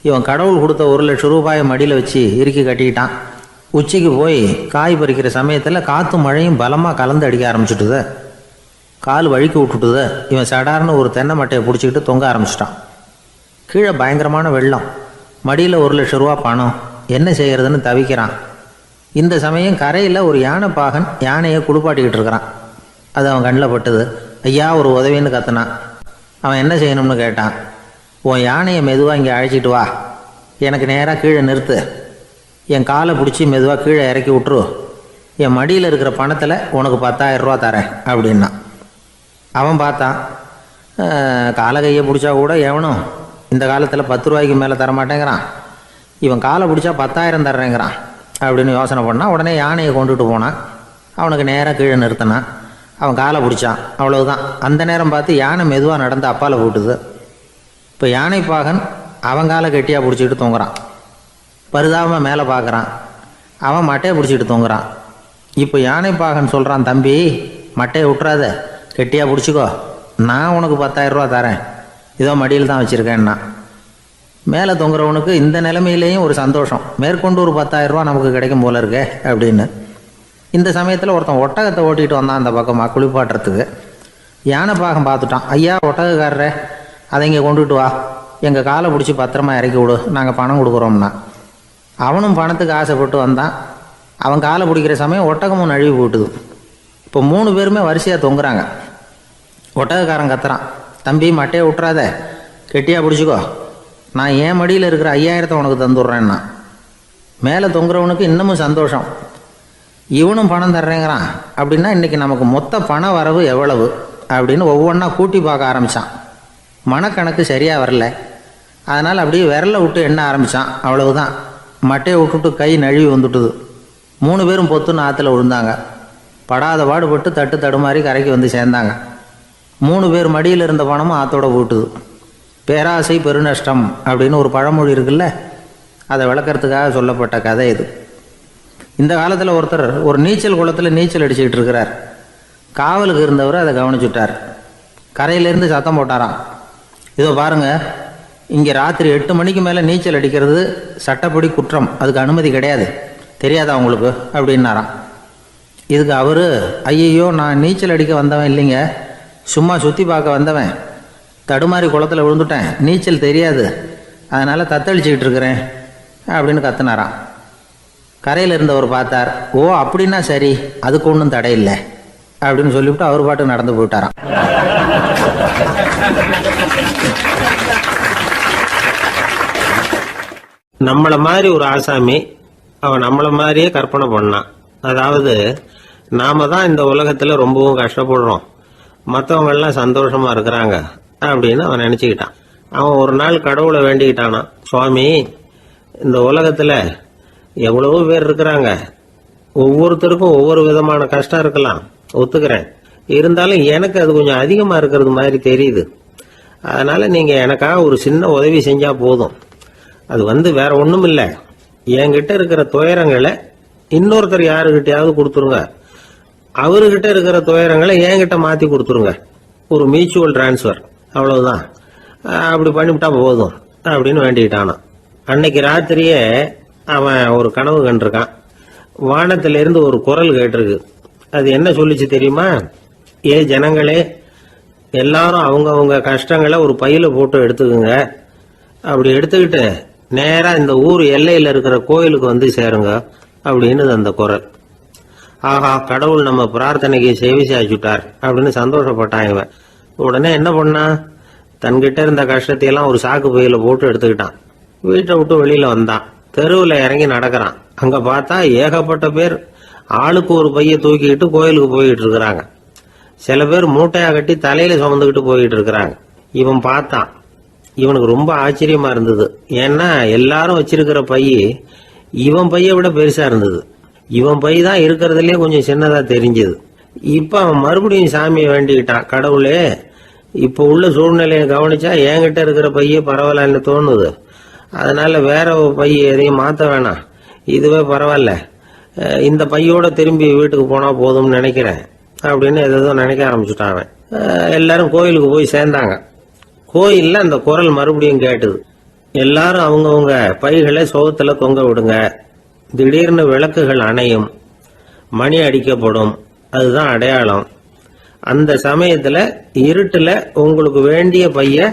இவன் கடவுள் கொடுத்த 1,00,000 ரூபாயை மடியில் வச்சு இறுக்கி கட்டிக்கிட்டான். உச்சிக்கு போய் காய் பறிக்கிற சமயத்தில் காற்றும் மழையும் பலமாக கலந்து அடிக்க ஆரம்பிச்சுட்டுது. கால் வழுக்கி விட்டுட்டுது. இவன் சடார்னு ஒரு தென்னை மட்டையை பிடிச்சிக்கிட்டு தொங்க ஆரம்பிச்சிட்டான். கீழே பயங்கரமான வெள்ளம், மடியில் 1,00,000 ரூபா பணம், என்ன செய்கிறதுன்னு தவிக்கிறான். இந்த சமயம் கரையில் ஒரு யானை பாகன் யானையை குளிப்பாட்டிக்கிட்டு இருக்கிறான். அது அவன் கண்ணில் பட்டது. ஐயா ஒரு உதவின்னு கத்துனான். அவன் என்ன செய்யணும்னு கேட்டான். உன் யானையை மெதுவாக இங்கே அழைச்சிட்டு வா, எனக்கு நேராக கீழே நிறுத்து, என் காலை பிடிச்சி மெதுவாக கீழே இறக்கி விட்டுரு, என் மடியில் இருக்கிற பணத்தில் உனக்கு 10,000 ரூபா தரேன் அப்படின்னா. அவன் பார்த்தான், காலை கையை பிடிச்சா கூட எவனும் இந்த காலத்தில் 10 ரூபாய்க்கு மேலே தரமாட்டேங்கிறான், இவன் காலை பிடிச்சா 10,000 தர்றேங்கிறான் அப்படின்னு யோசனை பண்ணான். உடனே யானையை கொண்டுட்டு போனான். அவனுக்கு நேராக கீழே நிறுத்தினான். அவன் காலை பிடிச்சான். அவ்வளவுதான். அந்த நேரம் பார்த்து யானை மெதுவாக நடந்து அப்பால் போட்டுது. இப்போ யானை பாகன் அவன் காலை கெட்டியாக பிடிச்சிக்கிட்டு தொங்குறான். பரிதாபமாக மேலே பார்க்குறான். அவன் மட்டையை பிடிச்சிக்கிட்டு தொங்குறான். இப்போ யானை பாகன் சொல்கிறான், தம்பி மட்டையை விட்டுறாத, கெட்டியாக பிடிச்சிக்கோ, நான் உனக்கு 10,000 ரூபா தரேன், இதோ மடியில் தான் வச்சுருக்கேன்னா. மேலே தொங்குறவனுக்கு இந்த நிலைமையிலேயும் ஒரு சந்தோஷம், மேற்கொண்டு ஒரு 10,000 ரூபா நமக்கு கிடைக்கும் போல இருக்கே அப்படின்னு. இந்த சமயத்தில் ஒருத்தன் ஒட்டகத்தை ஓட்டிகிட்டு வந்தான் அந்த பக்கமாக குளிப்பாட்டுறதுக்கு. யானை பாகம் பார்த்துட்டான். ஐயா ஒட்டகக்காரரே, அதை இங்கே கொண்டுட்டு வா, எங்கள் காலை பிடிச்சி பத்திரமா இறக்கி விடு, நாங்கள் பணம் கொடுக்குறோம்னா. அவனும் பணத்துக்கு ஆசைப்பட்டு வந்தான். அவன் காலை பிடிக்கிற சமயம் ஒட்டகமும் நழுவி போட்டுது. இப்போ 3 பேருமே வரிசையாக தொங்குறாங்க. ஒட்டகக்காரன் கத்துறான், தம்பி மட்டையை விட்டுறாத, கெட்டியாக பிடிச்சிக்கோ, நான் என் மடியில் இருக்கிற 5,000 உனக்கு தந்துடுறேன்னா. மேலே தொங்குறவனுக்கு இன்னமும் சந்தோஷம், இவனும் பணம் தர்றேங்கிறான். அப்படின்னா இன்றைக்கி நமக்கு மொத்த பண வரவு எவ்வளவு அப்படின்னு ஒவ்வொன்றா கூட்டி பார்க்க ஆரம்பித்தான். மனக்கணக்கு சரியாக வரல. அதனால் அப்படியே விரலை விட்டு எண்ண ஆரம்பித்தான். அவ்வளவுதான், மட்டையை விட்டுட்டு கை நழுவி வந்துட்டுது. 3 பேரும் பொத்துன்னு ஆற்றுல விழுந்தாங்க. படாத பாடுபட்டு தட்டு தடுமாறி கரைக்கு வந்து சேர்ந்தாங்க. 3 பேர் மடியில் இருந்த பணமும் ஆத்தோட போட்டுது. பேராசை பெருநஷ்டம் அப்படின்னு ஒரு பழமொழி இருக்குல்ல, அதை விளக்கறதுக்காக சொல்லப்பட்ட கதை இது. இந்த காலத்தில் ஒருத்தர் ஒரு நீச்சல் குளத்தில் நீச்சல் அடிச்சுக்கிட்டு இருக்கிறார். காவலுக்கு இருந்தவர் அதை கவனிச்சுட்டார். கரையிலேருந்து சத்தம் போட்டாராம், இதோ பாருங்க, இங்கே ராத்திரி 8 மணிக்கு மேலே நீச்சல் அடிக்கிறது சட்டப்படி குற்றம், அதுக்கு அனுமதி கிடையாது, தெரியாதா உங்களுக்கு அப்படின்னாராம். இதுக்கு அவர், ஐயையோ, நான் நீச்சல் அடிக்க வந்தவன் இல்லைங்க, சும்மா சுற்றி பார்க்க வந்தவன், தடுமாறி குளத்தில் விழுந்துட்டேன், நீச்சல் தெரியாது, அதனால் தத்தளிச்சுக்கிட்டு இருக்கிறேன் அப்படின்னு கத்துனாராம். கரையில் இருந்தவர் பார்த்தார், ஓ அப்படின்னா சரி, அதுக்கு ஒன்றும் தடை இல்லை அப்படின்னு சொல்லிவிட்டு அவர் பாட்டுக்கு நடந்து போயிட்டாராம். நம்மள மாதிரி ஒரு ஆசாமி அவன் நம்மள மாதிரியே கற்பனை பண்ணான். அதாவது நாம தான் இந்த உலகத்துல ரொம்பவும் கஷ்டப்படுறோம், மற்றவங்க எல்லாம் சந்தோஷமா இருக்கிறாங்க அப்படின்னு அவன் நினைச்சுக்கிட்டான். அவன் ஒரு நாள் கடவுளை வேண்டிக்கிட்டானா, சுவாமி, இந்த உலகத்துல எவ்வளவோ பேர் இருக்கிறாங்க, ஒவ்வொருத்தருக்கும் ஒவ்வொரு விதமான கஷ்டம் இருக்கலாம், ஒத்துக்கிறேன், இருந்தாலும் எனக்கு அது கொஞ்சம் அதிகமா இருக்கிறது மாதிரி தெரியுது, அதனால நீங்க எனக்காக ஒரு சின்ன உதவி செஞ்சா போதும். அது வேற ஒண்ணும் இல்ல, என்கிட்ட இருக்கிற துயரங்களை இன்னொருத்தர் யாருகிட்டயாவது கொடுத்துருங்க, அவர்கிட்ட இருக்கிற துயரங்களை என்கிட்ட மாத்தி கொடுத்துருங்க, ஒரு மியூச்சுவல் டிரான்ஸ்பர், அவ்வளவுதான், அப்படி பண்ணிவிட்டா போதும் அப்படின்னு வேண்டிக்கிட்டானா. அன்னைக்கு ராத்திரியே அவன் ஒரு கனவு கண்டிருக்கான். வானத்திலிருந்து ஒரு குரல் கேட்டிருக்கு. அது என்ன சொல்லிச்சு தெரியுமா? ஏ ஜனங்களே, எல்லாரும் அவங்கவங்க கஷ்டங்களை ஒரு பையில போட்டு எடுத்துக்குங்க, அப்படி எடுத்துக்கிட்டு நேரா இந்த ஊர் எல்லையில இருக்கிற கோயிலுக்கு வந்து சேருங்க அப்படின்னு அந்த குரல். ஆஹா, கடவுள் நம்ம பிரார்த்தனைக்கு செவி சாய்ச்சுட்டார் அப்படின்னு சந்தோஷப்பட்டான் இவன். உடனே என்ன பண்ணா, தன்கிட்ட இருந்த கஷ்டத்தையெல்லாம் ஒரு சாக்கு பையில போட்டு எடுத்துக்கிட்டான். வீட்டை விட்டு வெளியில வந்தான். தெருவில் இறங்கி நடக்கிறான். அங்க பார்த்தா ஏகப்பட்ட பேர் ஆளுக்கு ஒரு பைய தூக்கிக்கிட்டு கோயிலுக்கு போயிட்டு இருக்கிறாங்க. சில பேர் மூட்டையா கட்டி தலையில சுமந்துக்கிட்டு போயிட்டு இருக்கிறாங்க. இவன் பார்த்தான். இவனுக்கு ரொம்ப ஆச்சரியமா இருந்தது. ஏன்னா எல்லாரும் வச்சிருக்கிற பைய இவன் பைய விட பெருசா இருந்தது. இவன் பை தான் இருக்கிறதுலயே கொஞ்சம் சின்னதா தெரிஞ்சது. இப்ப அவன் மறுபடியும் சாமியை வேண்டிக்கிட்டான், கடவுளே, இப்ப உள்ள சூழ்நிலையை கவனிச்சா என்கிட்ட இருக்கிற பைய பரவாயில்லன்னு தோணுது, அதனால வேற பை எதையும் மாத்த வேணாம், இதுவே பரவாயில்ல, இந்த பையோட திரும்பி வீட்டுக்கு போனா போதும்னு நினைக்கிறேன் அப்படின்னு ஏதோ நினைக்க ஆரம்பிச்சுட்டான் அவன். எல்லாரும் கோயிலுக்கு போய் சேர்ந்தாங்க. கோயில்ல அந்த குரல் மறுபடியும் கேட்டுது. எல்லாரும் அவங்கவுங்க பைகளை சோகத்துல தொங்க விடுங்க, திடீர்னு விளக்குகள் அணையும், மணி அடிக்கப்படும், அதுதான் அடையாளம். அந்த சமயத்துல இருட்டுல உங்களுக்கு வேண்டிய பைய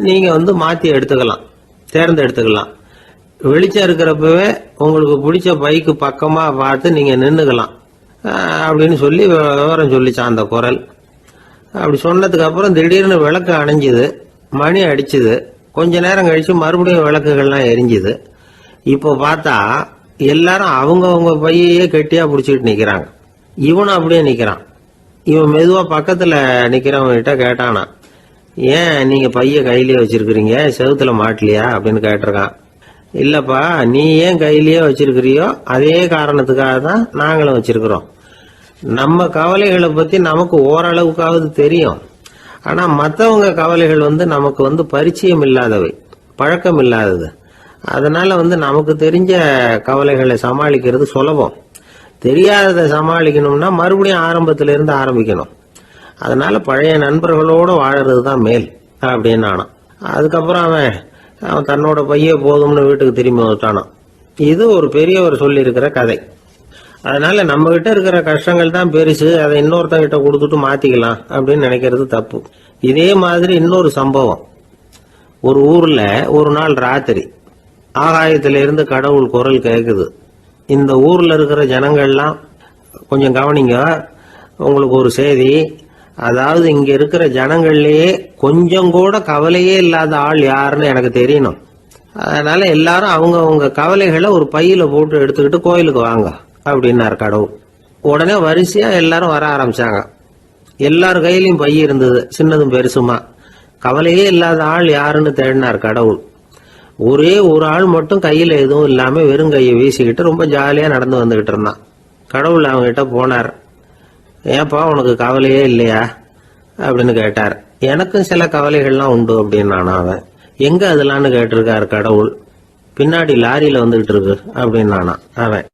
நீங்க மாத்தி எடுத்துக்கலாம், தேர்ந்தெடுத்துக்கலாம். வெளிச்சம் இருக்கிறப்பவே உங்களுக்கு பிடிச்ச பைக்கு பக்கமா பார்த்து நீங்க நின்னுக்கலாம் அப்படின்னு சொல்லி விவரம் சொல்லிச்சான் அந்த குரல். அப்படி சொன்னதுக்கு அப்புறம் திடீர்னு விளக்கு அணைஞ்சுது, மணி அடிச்சுது. கொஞ்ச நேரம் கழிச்சு மறுபடியும் விளக்குகள்லாம் எரிஞ்சுது. இப்போ பார்த்தா எல்லாரும் அவங்கவுங்க பையையே கெட்டியா பிடிச்சிட்டு நிக்கிறாங்க. இவனும் அப்படியே நிக்கிறான். இவன் மெதுவா பக்கத்துல நிக்கிறவங்கிட்ட கேட்டானா, ஏன் நீங்க பைய கையிலேயே வச்சிருக்கிறீங்க, செவுத்துல மாட்டலையா அப்படின்னு கேட்டிருக்கான். இல்லப்பா, நீ ஏன் கையிலேயே வச்சிருக்கிறியோ அதே காரணத்துக்காக தான் நாங்களும் வச்சிருக்கிறோம். நம்ம கவலைகளை பத்தி நமக்கு ஓரளவுக்காவது தெரியும், ஆனா மற்றவங்க கவலைகள் நமக்கு பரிச்சயம் இல்லாதவை, பழக்கம் இல்லாதது. அதனால நமக்கு தெரிஞ்ச கவலைகளை சமாளிக்கிறது சுலபம். தெரியாததை சமாளிக்கணும்னா மறுபடியும் ஆரம்பத்தில இருந்து ஆரம்பிக்கணும். அதனால பழைய நண்பர்களோட வாழறது தான் மேல் அப்படின்னு ஆனான். அதுக்கப்புறம் அவன் தன்னோட பைய போதும்னு வீட்டுக்கு திரும்பி வந்துட்டானான். இது ஒரு பெரியவர் சொல்லி இருக்கிற கதை. அதனால நம்ம கிட்ட இருக்கிற கஷ்டங்கள் தான் பெருசு, அதை இன்னொருத்தங்கிட்ட கொடுத்துட்டு மாத்திக்கலாம் அப்படின்னு நினைக்கிறது தப்பு. இதே மாதிரி இன்னொரு சம்பவம். ஒரு ஊர்ல ஒரு நாள் ராத்திரி ஆகாயத்தில இருந்து கடவுள் குரல் கேக்குது. இந்த ஊர்ல இருக்கிற ஜனங்கள்லாம் கொஞ்சம் கவனிங்க, உங்களுக்கு ஒரு செய்தி. அதாவது இங்க இருக்கிற ஜனங்கள்லயே கொஞ்சம் கூட கவலையே இல்லாத ஆள் யாருன்னு எனக்கு தெரியணும். அதனால எல்லாரும் அவங்க கவலைகளை ஒரு பையில போட்டு எடுத்துக்கிட்டு கோயிலுக்கு வாங்க அப்படின்னாரு கடவுள். உடனே வரிசையா எல்லாரும் வர ஆரம்பிச்சாங்க. எல்லார் கையிலயும் பை இருந்தது, சின்னதும் பெருசுமா. கவலையே இல்லாத ஆள் யாருன்னு தேடினார் கடவுள். ஒரே ஒரு ஆள் மட்டும் கையில எதுவும் இல்லாம வெறும் கையை வீசிக்கிட்டு ரொம்ப ஜாலியா நடந்து வந்துகிட்டு இருந்தான். கடவுள் அவங்ககிட்ட போனார். ஏன்பா உனக்கு கவலையே இல்லையா அப்படின்னு கேட்டார். எனக்கும் சில கவலைகள்லாம் உண்டு அப்படின்னு அவன். எங்க அதெல்லாம்னு கேட்டிருக்காரு கடவுள். பின்னாடி லாரியில வந்துகிட்டு இருக்கு அப்படின்னு அவன்.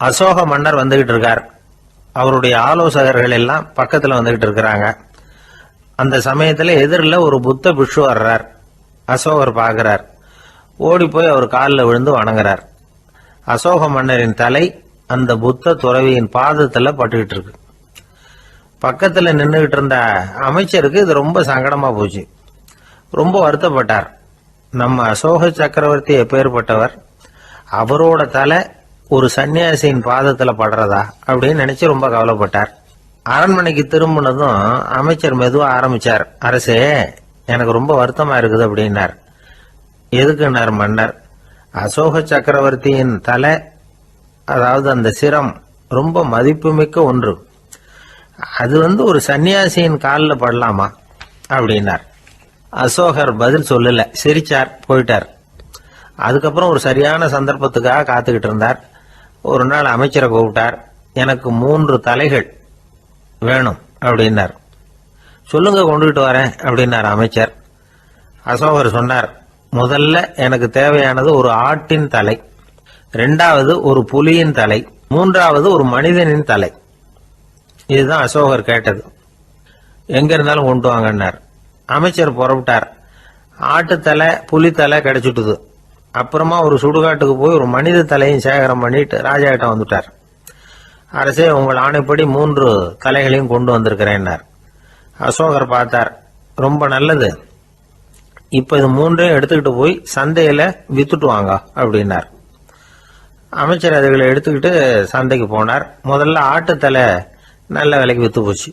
அசோக மன்னர் வந்துகிட்டு இருக்கார். அவருடைய ஆலோசகர்கள் எல்லாம் பக்கத்துல வந்துகிட்டு இருக்கிறாங்க. அந்த சமயத்துல எதிரில் ஒரு புத்த பிக்ஷு வர்றார். அசோகர் பார்க்கிறார். ஓடி போய் அவர் காலில் விழுந்து வணங்குறார். அசோக மன்னரின் தலை அந்த புத்த துறவியின் பாதத்துல பட்டுக்கிட்டு இருக்கு. பக்கத்துல நின்றுகிட்டு இருந்த அமைச்சருக்கு இது ரொம்ப சங்கடமா போச்சு. ரொம்ப வருத்தப்பட்டார். நம்ம அசோக சக்கரவர்த்தி எப்பேற்பட்டவர், அவரோட தலை ஒரு சன்னியாசியின் பாதத்துல படுறதா அப்படின்னு நினைச்சு ரொம்ப கவலைப்பட்டார். அரண்மனைக்கு திரும்பினதும் அமைச்சர் மெதுவா ஆரம்பிச்சார். அரசே, எனக்கு ரொம்ப வருத்தமா இருக்குது அப்படின்னார். எதுக்குன்னார் மன்னர். அசோக சக்கரவர்த்தியின் தலை, அதாவது அந்த சிரம் ரொம்ப மதிப்புமிக்க ஒன்று. அது ஒரு சன்னியாசியின் காலில் படலாமா அப்படின்னார். அசோகர் பதில் சொல்லல, சிரிச்சார், போயிட்டார். அதுக்கப்புறம் ஒரு சரியான சந்தர்ப்பத்துக்காக காத்துக்கிட்டு இருந்தார். ஒரு நாள் அமைச்சரை கூப்பிட்டார். எனக்கு 3 தலைகள் வேணும் அப்படின்னார். சொல்லுங்க, கொண்டுகிட்டு வரேன் அப்படின்னார் அமைச்சர். அசோகர் சொன்னார், முதல்ல எனக்கு தேவையானது ஒரு ஆட்டின் தலை, 2வது ஒரு புலியின் தலை, 3வது ஒரு மனிதனின் தலை. இதுதான் அசோகர் கேட்டது. எங்க இருந்தாலும் கொண்டு வாங்கன்னார். அமைச்சர் புறப்பட்டார். ஆட்டுத்தலை புலித்தலை கிடைச்சிட்டுது. அப்புறமா ஒரு சுடுகாட்டுக்கு போய் ஒரு மனித தலையும் சேகரம் பண்ணிட்டு ராஜா கிட்ட வந்துட்டார். அரசே, உங்கள் ஆணைப்படி 3 தலைகளையும் கொண்டு வந்திருக்கிறேன்னார். அசோகர் பார்த்தார். ரொம்ப நல்லது, இப்ப இது 3ஐயும் எடுத்துக்கிட்டு போய் சந்தையில வித்துட்டு வாங்க அப்படின்னார். அமைச்சர் அதுகளை எடுத்துக்கிட்டு சந்தைக்கு போனார். முதல்ல ஆட்டுத்தலை நல்ல விலைக்கு வித்து போச்சு.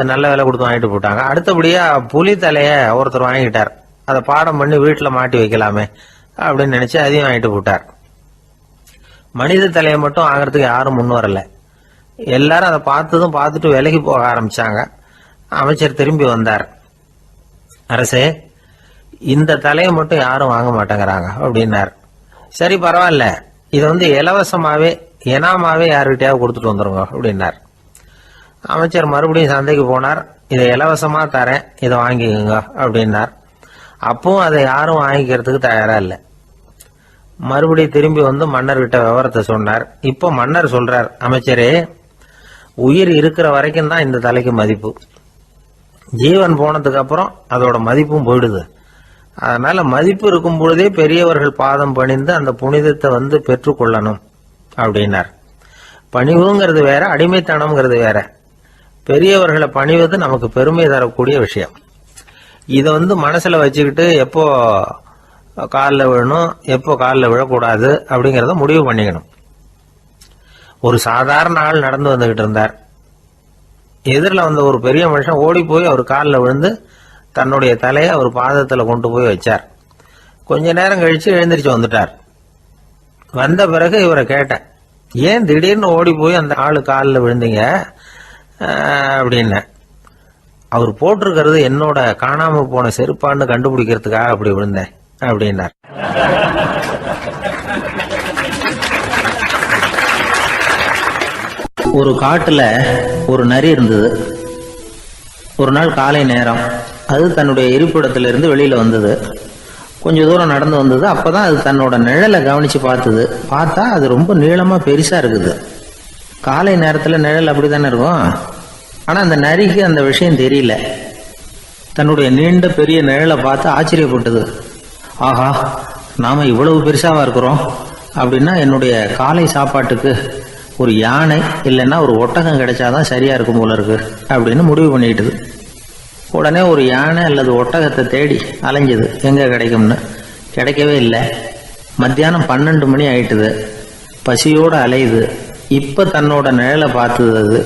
நல்ல விலை கொடுத்து வாங்கிட்டு போட்டாங்க. அடுத்தபடியா புலி தலைய ஒருத்தர் வாங்கிட்டார். அதை பாடம் பண்ணி வீட்டில் மாட்டி வைக்கலாமே அப்படின்னு நினைச்சு அதையும் வாங்கிட்டு போட்டார். மனித தலையை மட்டும் வாங்கறதுக்கு யாரும் முன் வரல. எல்லாரும் அதை பார்த்துட்டு விலகி போக ஆரம்பிச்சாங்க. அமைச்சர் திரும்பி வந்தார். அரசே, இந்த தலையை மட்டும் யாரும் வாங்க மாட்டேங்கிறாங்க அப்படின்னார். சரி, பரவாயில்ல, இதை இலவசமாவே எனாமாவே யாருக்கிட்டையாவது கொடுத்துட்டு வந்துருங்க அப்படின்னார். அமைச்சர் மறுபடியும் சந்தைக்கு போனார். இதை இலவசமா தரேன், இதை வாங்கிக்கோங்க அப்படின்னார். அப்பவும் அதை யாரும் வாங்கிக்கிறதுக்கு தயாரா இல்லை. மறுபடியும் திரும்பி மன்னர்கிட்ட விவரத்தை சொன்னார். இப்போ மன்னர் சொல்றார், அமைச்சரே, உயிர் இருக்கிற வரைக்கும் தான் இந்த தலைக்கு மதிப்பு. ஜீவன் போனதுக்கு அப்புறம் அதோட மதிப்பும் போயிடுது. அதனால மதிப்பு இருக்கும் பொழுதே பெரியவர்கள் பாதம் பணிந்து அந்த புனிதத்தை பெற்றுக்கொள்ளணும் அப்படின்னார். பணிவுங்கிறது வேற, அடிமைத்தனம்ங்கிறது வேற. பெரியவர்களை பணிவது நமக்கு பெருமை தரக்கூடிய விஷயம். இதை மனசுல வச்சுக்கிட்டு எப்போ காலில் விழணும், எப்போ காலில் விழக்கூடாது அப்படிங்கிறத முடிவு பண்ணிக்கணும். ஒரு சாதாரண ஆள் நடந்து வந்துகிட்டு இருந்தார். எதிரில் வந்த ஒரு பெரிய மனுஷன் ஓடி போய் அவர் காலில் விழுந்து தன்னுடைய தலையை அவர் பாதத்தில் கொண்டு போய் வச்சார். கொஞ்ச நேரம் கழிச்சு எழுந்திரிச்சு வந்துட்டார். வந்த பிறகு இவரை கேட்டேன், ஏன் திடீர்னு ஓடி போய் அந்த ஆளு காலில் விழுந்தீங்க அப்படின்னு. அவர் போட்டிருக்கிறது என்னோட காணாம போன செருப்பான்னு கண்டுபிடிக்கிறதுக்காக அப்படி விழுந்தேன் அப்படின்னார். ஒரு காட்டுல ஒரு நரி இருந்தது. ஒரு நாள் காலை நேரம் அது தன்னுடைய இருப்பிடத்திலிருந்து வெளியில வந்தது. கொஞ்ச தூரம் நடந்து வந்தது. அப்பதான் அது தன்னோட நிழலை கவனிச்சு பார்த்தது. பார்த்தா அது ரொம்ப நீளமா பெருசா இருக்குது. காலை நேரத்துல நிழல் அப்படித்தானே இருக்கும். ஆனா அந்த நரிக்கு அந்த விஷயம் தெரியல. தன்னுடைய நீண்ட பெரிய நிழலை பார்த்து ஆச்சரியப்பட்டது. ஆஹா, நாம இவ்வளவு பெருசாவா இருக்கிறோம் அப்படின்னா என்னுடைய காலை சாப்பாட்டுக்கு ஒரு யானை இல்லைன்னா ஒரு ஒட்டகம் கிடைச்சாதான் சரியா இருக்கும் போல இருக்கு அப்படின்னு முடிவு பண்ணிக்கிட்டது. உடனே ஒரு யானை அல்லது ஒட்டகத்தை தேடி அலைஞ்சது, எங்க கிடைக்கும்னு. கிடைக்கவே இல்லை. மத்தியானம் 12 மணி ஆயிட்டுது. பசியோடு அலையுது. இப்ப தன்னோட நிழலை பார்த்தது. அது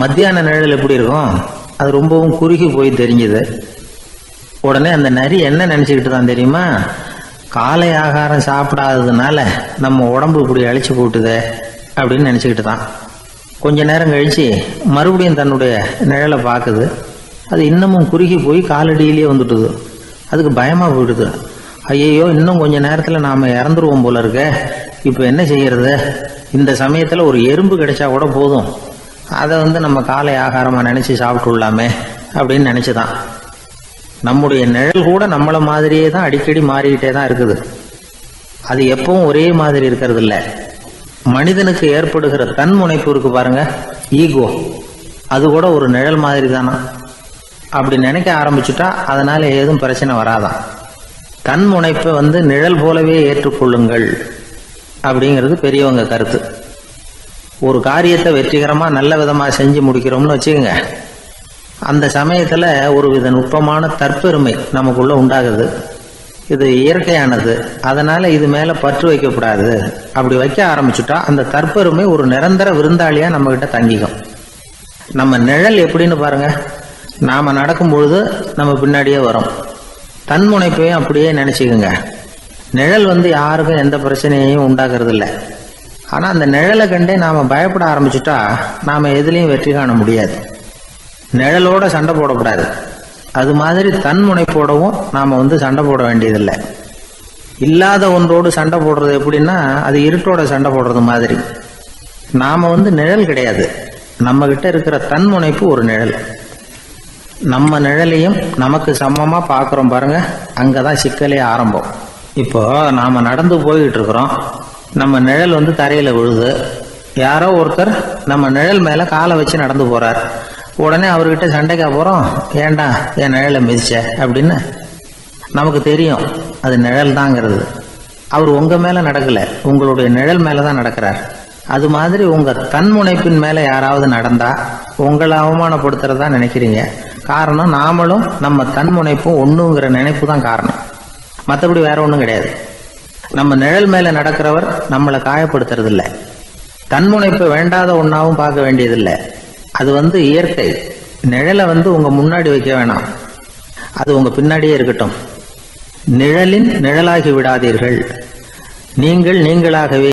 மத்தியான நிழல் எப்படி இருக்கும், அது ரொம்பவும் குறுகி போய் தெரிஞ்சுது. உடனே அந்த நரி என்ன நினைச்சுக்கிட்டு தான் தெரியுமா, காலை ஆகாரம் சாப்பிடாததுனால நம்ம உடம்பு இப்படி அழிச்சு போட்டுதே அப்படின்னு நினைச்சுக்கிட்டு தான். கொஞ்ச நேரம் கழிச்சு மறுபடியும் தன்னுடைய நிழலை பார்க்குது. அது இன்னமும் குறுகி போய் காலடியிலேயே வந்துட்டுது. அதுக்கு பயமா போயிடுது. ஐயோ இன்னும் கொஞ்ச நேரத்தில் நாம் இறந்துருவோம் போல இருக்க, இப்போ என்ன செய்யறது? இந்த சமயத்தில் ஒரு எறும்பு கிடைச்சா கூட போதும், அதை நம்ம காலை ஆகாரமாக நினச்சி சாப்பிட்டுள்ளாமே அப்படின்னு நினச்சிதான். நம்முடைய நிழல் கூட நம்மளை மாதிரியே தான் அடிக்கடி மாறிக்கிட்டே தான் இருக்குது. அது எப்பவும் ஒரே மாதிரி இருக்கிறது இல்லை. மனிதனுக்கு ஏற்படுகிற தன்முனைப்பு இருக்கு பாருங்க, ஈகோ, அது கூட ஒரு நிழல் மாதிரி தானா. அப்படி நினைக்க ஆரம்பிச்சுட்டா அதனால ஏதும் பிரச்சனை வராதான். தன்முனைப்பை நிழல் போலவே ஏற்றுக்கொள்ளுங்கள் அப்படிங்கிறது பெரியவங்க கருத்து. ஒரு காரியத்தை வெற்றிகரமாக நல்ல விதமாக செஞ்சு முடிக்கிறோம்னு வச்சுக்கோங்க, அந்த சமயத்தில் ஒரு வித நுட்பமான தற்பெருமை நமக்குள்ள உண்டாகுது. இது இயற்கையானது, அதனால இது மேலே பற்று வைக்கக்கூடாது. அப்படி வைக்க ஆரம்பிச்சுட்டா அந்த தற்பெருமை ஒரு நிரந்தர விருந்தாளியாக நம்மகிட்ட தங்கிக்கும். நம்ம நிழல் எப்படின்னு பாருங்க, நாம் நடக்கும் பொழுது நம்ம பின்னாடியே வரும். தன்முனைப்பையும் அப்படியே நினச்சிக்கோங்க. நிழல் யாருக்கும் எந்த பிரச்சனையையும் உண்டாக்குறது இல்லை. ஆனால் அந்த நிழலை கண்டே நாம் பயப்பட ஆரம்பிச்சுட்டா நாம் எதுலேயும் வெற்றி காண முடியாது. நிழலோட சண்டை போடக்கூடாது. அது மாதிரி தன்முனைப்போடவும் நாம் சண்டை போட வேண்டியதில்லை. இல்லாத ஒன்றோடு சண்டை போடுறது எப்படின்னா, அது இருட்டோட சண்டை போடுறது மாதிரி. நாம் நிழல் கிடையாது, நம்ம கிட்ட இருக்கிற தன்முனைப்பு ஒரு நிழல். நம்ம நிழலையும் நமக்கு சமமாக பார்க்குறோம் பாருங்க, அங்கே தான் சிக்கலே ஆரம்பம். இப்போ நாம் நடந்து போய்கிட்டு இருக்கிறோம், நம்ம நிழல் தரையில் விழுது. யாரோ ஒருத்தர் நம்ம நிழல் மேலே காலை வச்சு நடந்து போகிறார். உடனே அவர்கிட்ட சண்டைக்கா போகிறோம், ஏண்டா என் நிழலை மிதிச்ச அப்படின்னு. நமக்கு தெரியும் அது நிழல் தாங்கிறது. அவர் உங்கள் மேலே நடக்கலை, உங்களுடைய நிழல் மேலே தான் நடக்கிறார். அது மாதிரி உங்கள் தன்முனைப்பின் மேலே யாராவது நடந்தால் உங்களை அவமானப்படுத்துறதா நினைக்கிறீங்க. காரணம், நாமளும் நம்ம தன்முனைப்பும் ஒன்றுங்கிற நினைப்பு தான் காரணம், மற்றபடி வேற ஒன்றும் கிடையாது. நம்ம நிழல் மேலே நடக்கிறவர் நம்மளை காயப்படுத்துறதில்லை. தன்முனைப்பை வேண்டாத ஒன்றாவும் பார்க்க வேண்டியதில்லை. அது இயற்கை. நிழலை உங்கள் முன்னாடி வைக்க வேணாம், அது உங்கள் பின்னாடியே இருக்கட்டும். நிழலின் நிழலாகி விடாதீர்கள், நீங்கள் நீங்களாகவே